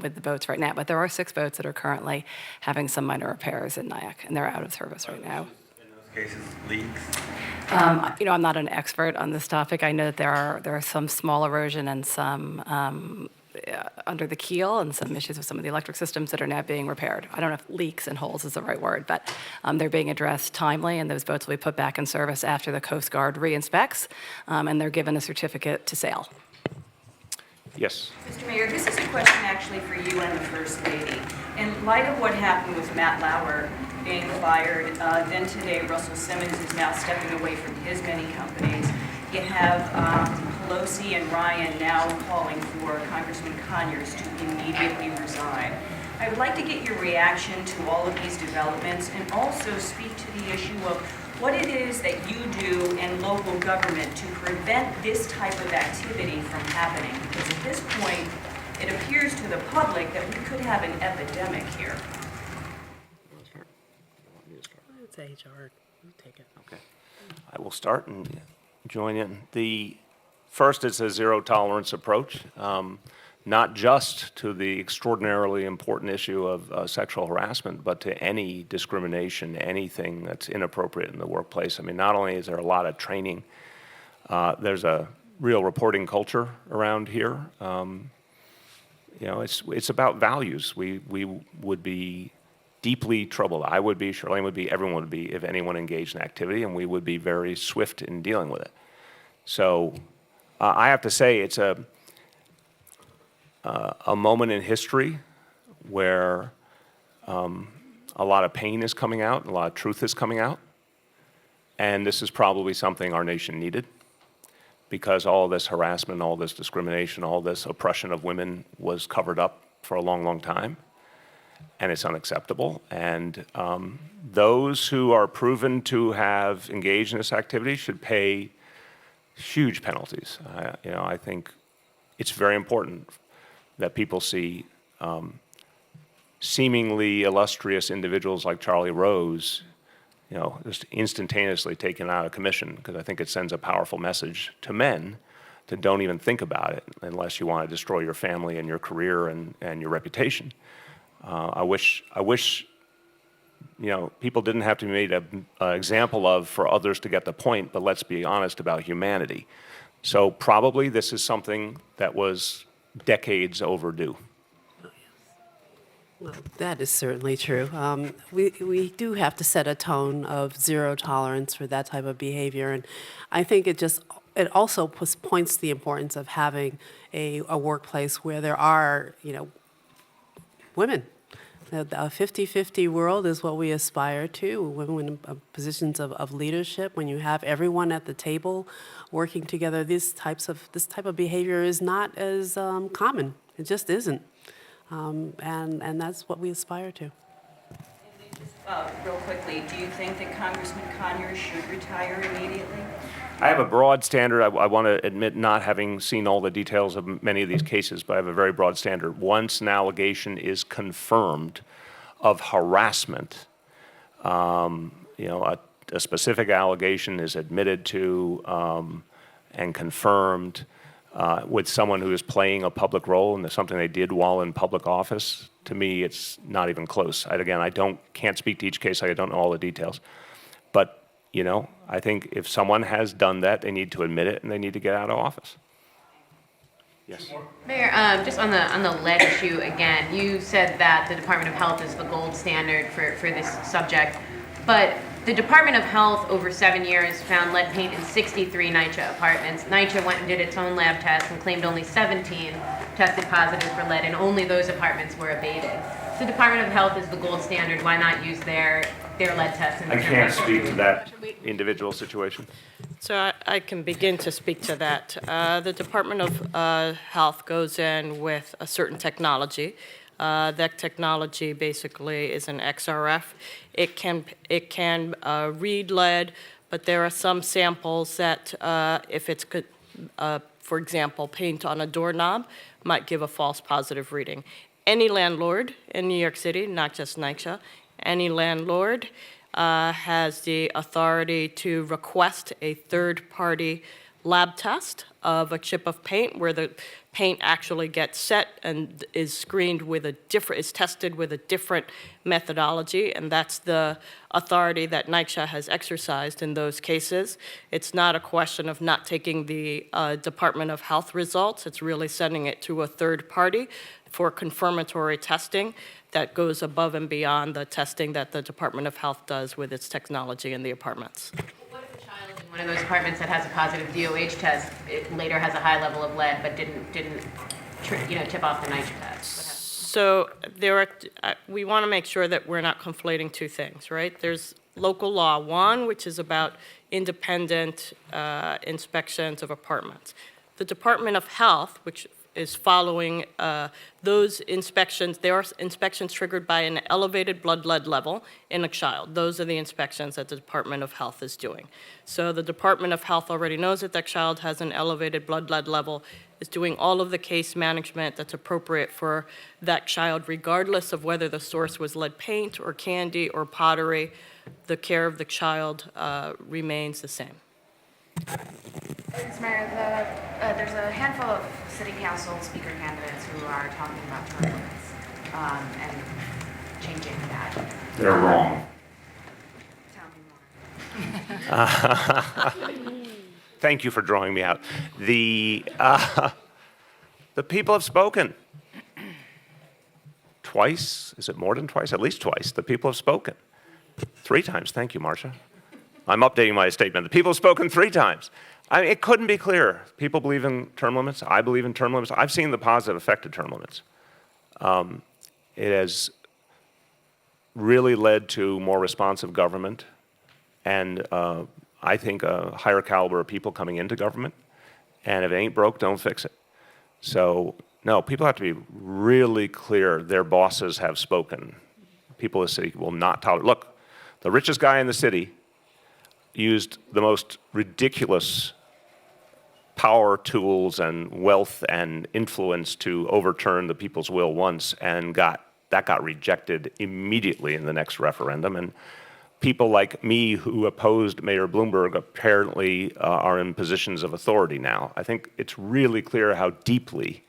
with the boats right now. But there are 6 boats that are currently having some minor repairs in Nyack, and they're out of service right now. In those cases, leaks? I'm not an expert on this topic. I know that there are some small erosion and some under the keel and some issues with some of the electric systems that are now being repaired. I don't know if leaks and holes is the right word, but they're being addressed timely, and those boats will be put back in service after the Coast Guard re-inspects, and they're given a certificate to sail. Yes. Mr. Mayor, this is a question actually for you and the First Lady. In light of what happened with Matt Lauer being fired, then today Russell Simmons is now stepping away from his many companies. You have Pelosi and Ryan now calling for Congressman Conyers to immediately resign. I would like to get your reaction to all of these developments and also speak to the issue of what it is that you do in local government to prevent this type of activity from happening. Because at this point, it appears to the public that we could have an epidemic here. It's HR. You take it. Okay. I will start and join in. The first is a zero-tolerance approach, not just to the extraordinarily important issue of sexual harassment, but to any discrimination, anything that's inappropriate in the workplace. I mean, not only is there a lot of training, there's a real reporting culture around here. It's about values. We would be deeply troubled. I would be, Charlene would be, everyone would be if anyone engaged in activity, and we would be very swift in dealing with it. So I have to say it's a moment in history where a lot of pain is coming out, and a lot of truth is coming out, and this is probably something our nation needed, because all this harassment, all this discrimination, all this oppression of women was covered up for a long, long time. And it's unacceptable. And those who are proven to have engaged in this activity should pay huge penalties. I think it's very important that people see seemingly illustrious individuals like Charlie Rose, just instantaneously taken out of commission, because I think it sends a powerful message to men to don't even think about it unless you want to destroy your family and your career and your reputation. I wish people didn't have to be made an example of for others to get the point, but let's be honest about humanity. So probably this is something that was decades overdue. Well, that is certainly true. We do have to set a tone of zero tolerance for that type of behavior, and I think it also points to the importance of having a workplace where there are, women. A 50-50 world is what we aspire to. Women in positions of leadership, when you have everyone at the table working together, this type of behavior is not as common. It just isn't. And that's what we aspire to. Real quickly, do you think that Congressman Conyers should retire immediately? I have a broad standard. I want to admit not having seen all the details of many of these cases, but I have a very broad standard. Once an allegation is confirmed of harassment, a specific allegation is admitted to and confirmed with someone who is playing a public role, and there's something they did while in public office, to me, it's not even close. I can't speak to each case. I don't know all the details. But I think if someone has done that, they need to admit it and they need to get out of office. Yes. Mayor, just on the lead issue again, you said that the Department of Health is the gold standard for this subject, but the Department of Health over 7 years found lead paint in 63 NYCHA apartments. NYCHA went and did its own lab test and claimed only 17 tested positive for lead, and only those apartments were abated. So Department of Health is the gold standard, why not use their lead test? I can't speak to that individual situation. So I can begin to speak to that. The Department of Health goes in with a certain technology. That technology basically is an XRF. It can read lead, but there are some samples that if it's, for example, paint on a doorknob, might give a false positive reading. Any landlord in New York City, not just NYCHA, any landlord has the authority to request a third-party lab test of a chip of paint where the paint actually gets set and is screened with is tested with a different methodology, and that's the authority that NYCHA has exercised in those cases. It's not a question of not taking the Department of Health results, it's really sending it to a third party for confirmatory testing that goes above and beyond the testing that the Department of Health does with its technology in the apartments. What if a child in one of those apartments that has a positive DOH test, it later has a high level of lead, but didn't tip off the NYCHA test? So we want to make sure that we're not conflating two things, right? There's local law 1, which is about independent inspections of apartments. The Department of Health, which is following those inspections. There are inspections triggered by an elevated blood lead level in a child. Those are the inspections that the Department of Health is doing. So the Department of Health already knows that that child has an elevated blood lead level, is doing all of the case management that's appropriate for that child, regardless of whether the source was lead paint or candy or pottery. The care of the child remains the same. Mr. Mayor, there's a handful of city council speaker candidates who are talking about term limits and changing that. They're wrong. Tell me more. Thank you for drawing me out. The people have spoken. Twice? Is it more than twice? At least twice. The people have spoken. 3 times. Thank you, Marcia. I'm updating my statement. The people have spoken 3 times. It couldn't be clearer. People believe in term limits. I believe in term limits. I've seen the positive effect of term limits. It has really led to more responsive government and I think a higher caliber of people coming into government. And if it ain't broke, don't fix it. So, no, people have to be really clear. Their bosses have spoken. People in the city will not tolerate. Look, the richest guy in the city used the most ridiculous power tools and wealth and influence to overturn the people's will once, and that got rejected immediately in the next referendum. And people like me who opposed Mayor Bloomberg apparently are in positions of authority now. I think it's really clear how deeply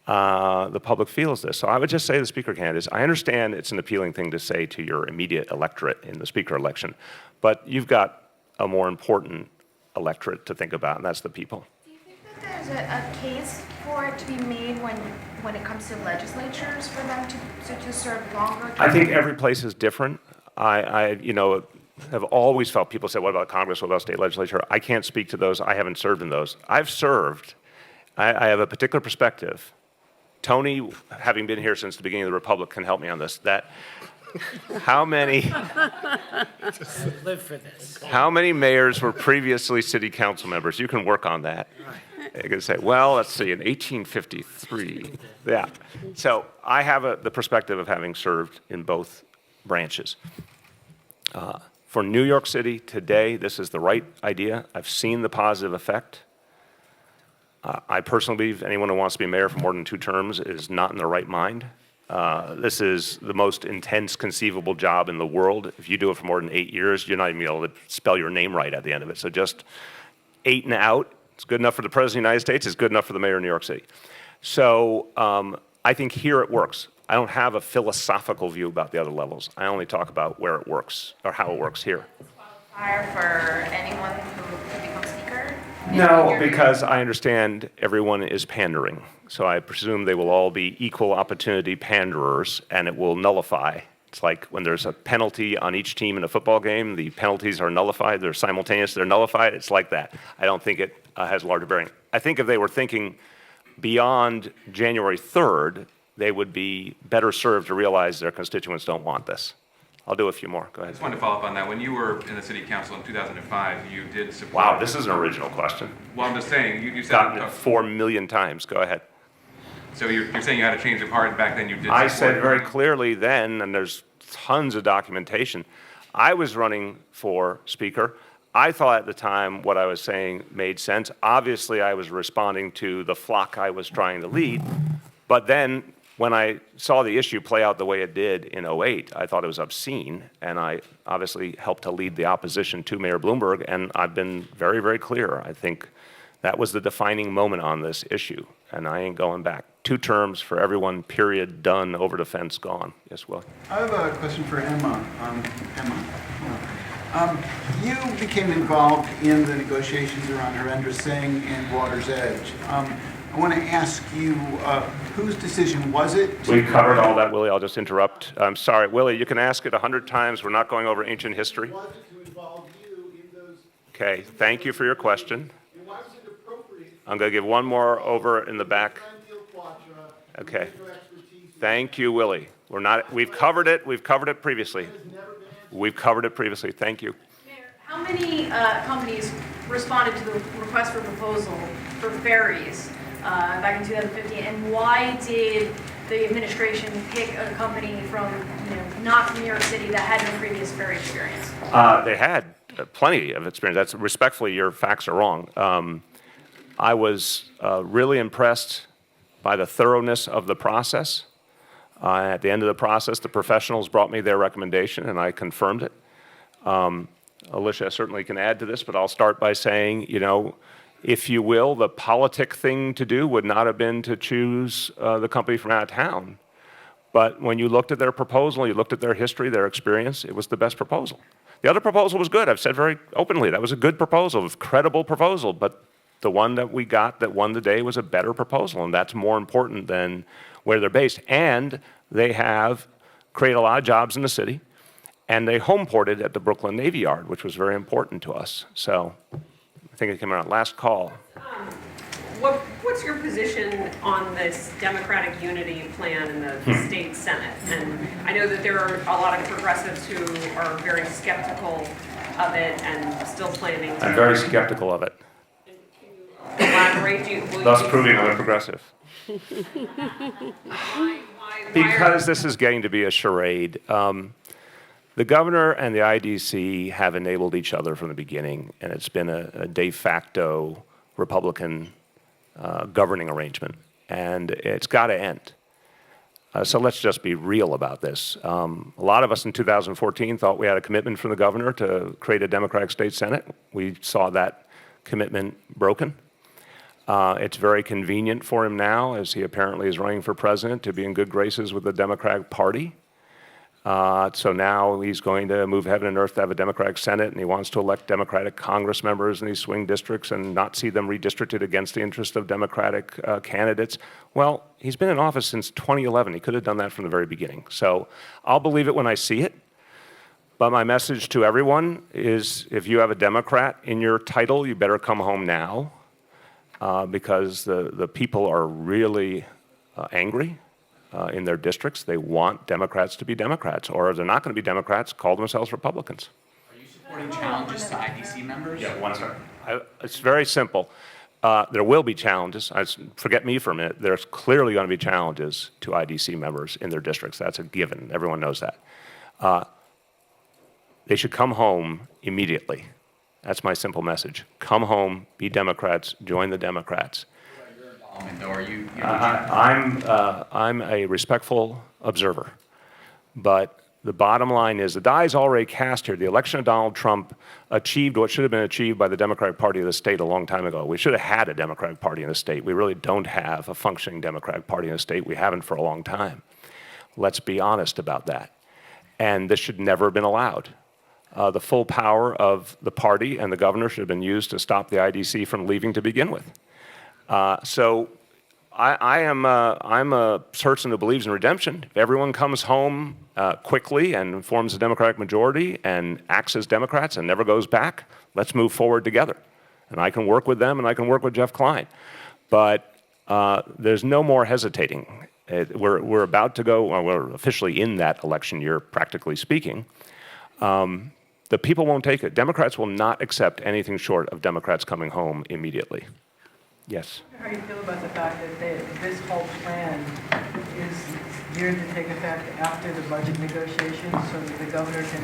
the public feels this. So I would just say to the speaker candidates, I understand it's an appealing thing to say to your immediate electorate in the speaker election, but you've got a more important electorate to think about, and that's the people. Do you think that there's a case for it to be made when it comes to legislatures for them to serve longer? I think every place is different. I have always felt people say, what about Congress, what about state legislature? I can't speak to those. I haven't served in those. I've served. I have a particular perspective. Tony, having been here since the beginning of the Republic, can help me on this. How many live for this. How many mayors were previously city council members? You can work on that. You can say, well, let's see, in 1853. Yeah. So I have the perspective of having served in both branches. For New York City today, this is the right idea. I've seen the positive effect. I personally believe anyone who wants to be mayor for more than 2 terms is not in their right mind. This is the most intense conceivable job in the world. If you do it for more than 8 years, you're not even able to spell your name right at the end of it. So just 8 and out. It's good enough for the President of the United States. It's good enough for the mayor of New York City. So I think here it works. I don't have a philosophical view about the other levels. I only talk about where it works or how it works here. Fire for anyone who could become speaker? No, because I understand everyone is pandering. So I presume they will all be equal opportunity panderers, and it will nullify. It's like when there's a penalty on each team in a football game, the penalties are nullified, they're simultaneous, they're nullified. It's like that. I don't think it has larger bearing. I think if they were thinking beyond January 3rd, they would be better served to realize their constituents don't want this. I'll do a few more. Go I ahead. just wanted to follow up on that. When you were in the city council in 2005, you did support. Wow, this is an original question. Well, I'm just saying, you said. Gotten it 4 million times. Go ahead. So you're saying you had a change of heart, and back then you did. I support said very clearly then, and there's tons of documentation, I was running for speaker. I thought at the time what I was saying made sense. Obviously, I was responding to the flock I was trying to lead. But then when I saw the issue play out the way it did in '08, I thought it was obscene. And I obviously helped to lead the opposition to Mayor Bloomberg. And I've been very, very clear. I think that was the defining moment on this issue. And I ain't going back. 2 terms for everyone, period, done, over the fence, gone. Yes, Will? I have a question for Emma. You became involved in the negotiations around Harendra Singh and Water's Edge. I want to ask you, whose decision was it? We covered all that, Willie. I'll just interrupt. I'm sorry. Willie, you can ask it 100 times. We're not going over ancient history. Was it to involve you in those? Okay, thank you for your question. And why was it appropriate? I'm going to give one more over in the back. Okay. Thank you, Willie. We've covered it previously. We've covered it previously. Thank you. Mayor, how many companies responded to the request for proposal for ferries back in 2015, and why did the administration pick a company from, not from New York City that had no previous ferry experience? They had plenty of experience. That's respectfully, your facts are wrong. I was really impressed by the thoroughness of the process. At the end of the process, the professionals brought me their recommendation, and I confirmed it. Alicia certainly can add to this, but I'll start by saying, if you will, the politic thing to do would not have been to choose the company from out of town. But when you looked at their proposal, you looked at their history, their experience, it was the best proposal. The other proposal was good. I've said very openly, that was a good proposal, a credible proposal, but the one that we got that won the day was a better proposal, and that's more important than where they're based. And they have created a lot of jobs in the city, and they home ported at the Brooklyn Navy Yard, which was very important to us. So I think it came around last call. What's your position on this Democratic unity plan in the state Senate? And I know that there are a lot of progressives who are very skeptical of it and still planning to. I'm very skeptical of it. Elaborate, Thus proving I'm a progressive. Because this is getting to be a charade. The governor and the IDC have enabled each other from the beginning, and it's been a de facto Republican governing arrangement, and it's got to end. So let's just be real about this. A lot of us in 2014 thought we had a commitment from the governor to create a Democratic state Senate. We saw that commitment broken. It's very convenient for him now, as he apparently is running for president, to be in good graces with the Democratic Party. So now he's going to move heaven and earth to have a Democratic Senate, and he wants to elect Democratic Congress members in these swing districts and not see them redistricted against the interest of Democratic candidates. Well, he's been in office since 2011. He could have done that from the very beginning. So I'll believe it when I see it. But my message to everyone is, if you have a Democrat in your title, you better come home now. Because the people are really angry in their districts. They want Democrats to be Democrats, or if they're not going to be Democrats, call themselves Republicans. Are you supporting challenges to IDC members? Yeah, one second. It's very simple. There will be challenges. Forget me for a minute. There's clearly going to be challenges to IDC members in their districts. That's a given. Everyone knows that. They should come home immediately. That's my simple message. Come home, be Democrats, join the Democrats. I'm a respectful observer, but the bottom line is the die is already cast here. The election of Donald Trump achieved what should have been achieved by the Democratic Party of the state a long time ago. We should have had a Democratic Party in the state. We really don't have a functioning Democratic Party in the state. We haven't for a long time. Let's be honest about that. And this should never have been allowed. The full power of the party and the governor should have been used to stop the IDC from leaving to begin with. So I'm a person who believes in redemption. If everyone comes home quickly and forms a Democratic majority and acts as Democrats and never goes back, let's move forward together. And I can work with them and I can work with Jeff Klein. But there's no more hesitating. We're about to go, well, we're officially in that election year, practically speaking. The people won't take it. Democrats will not accept anything short of Democrats coming home immediately. Yes? How do you feel about the fact that this whole plan is geared to take effect after the budget negotiations so that the governor can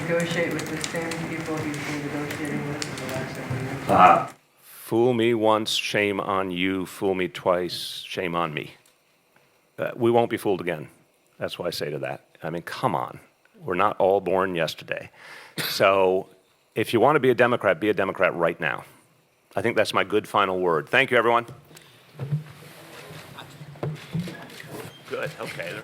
negotiate with the same people he's been negotiating with for the last several years? Fool me once, shame on you. Fool me twice, shame on me. We won't be fooled again. That's what I say to that. I mean, come on. We're not all born yesterday. So if you want to be a Democrat right now. I think that's my good final word. Thank you, everyone. Good, okay.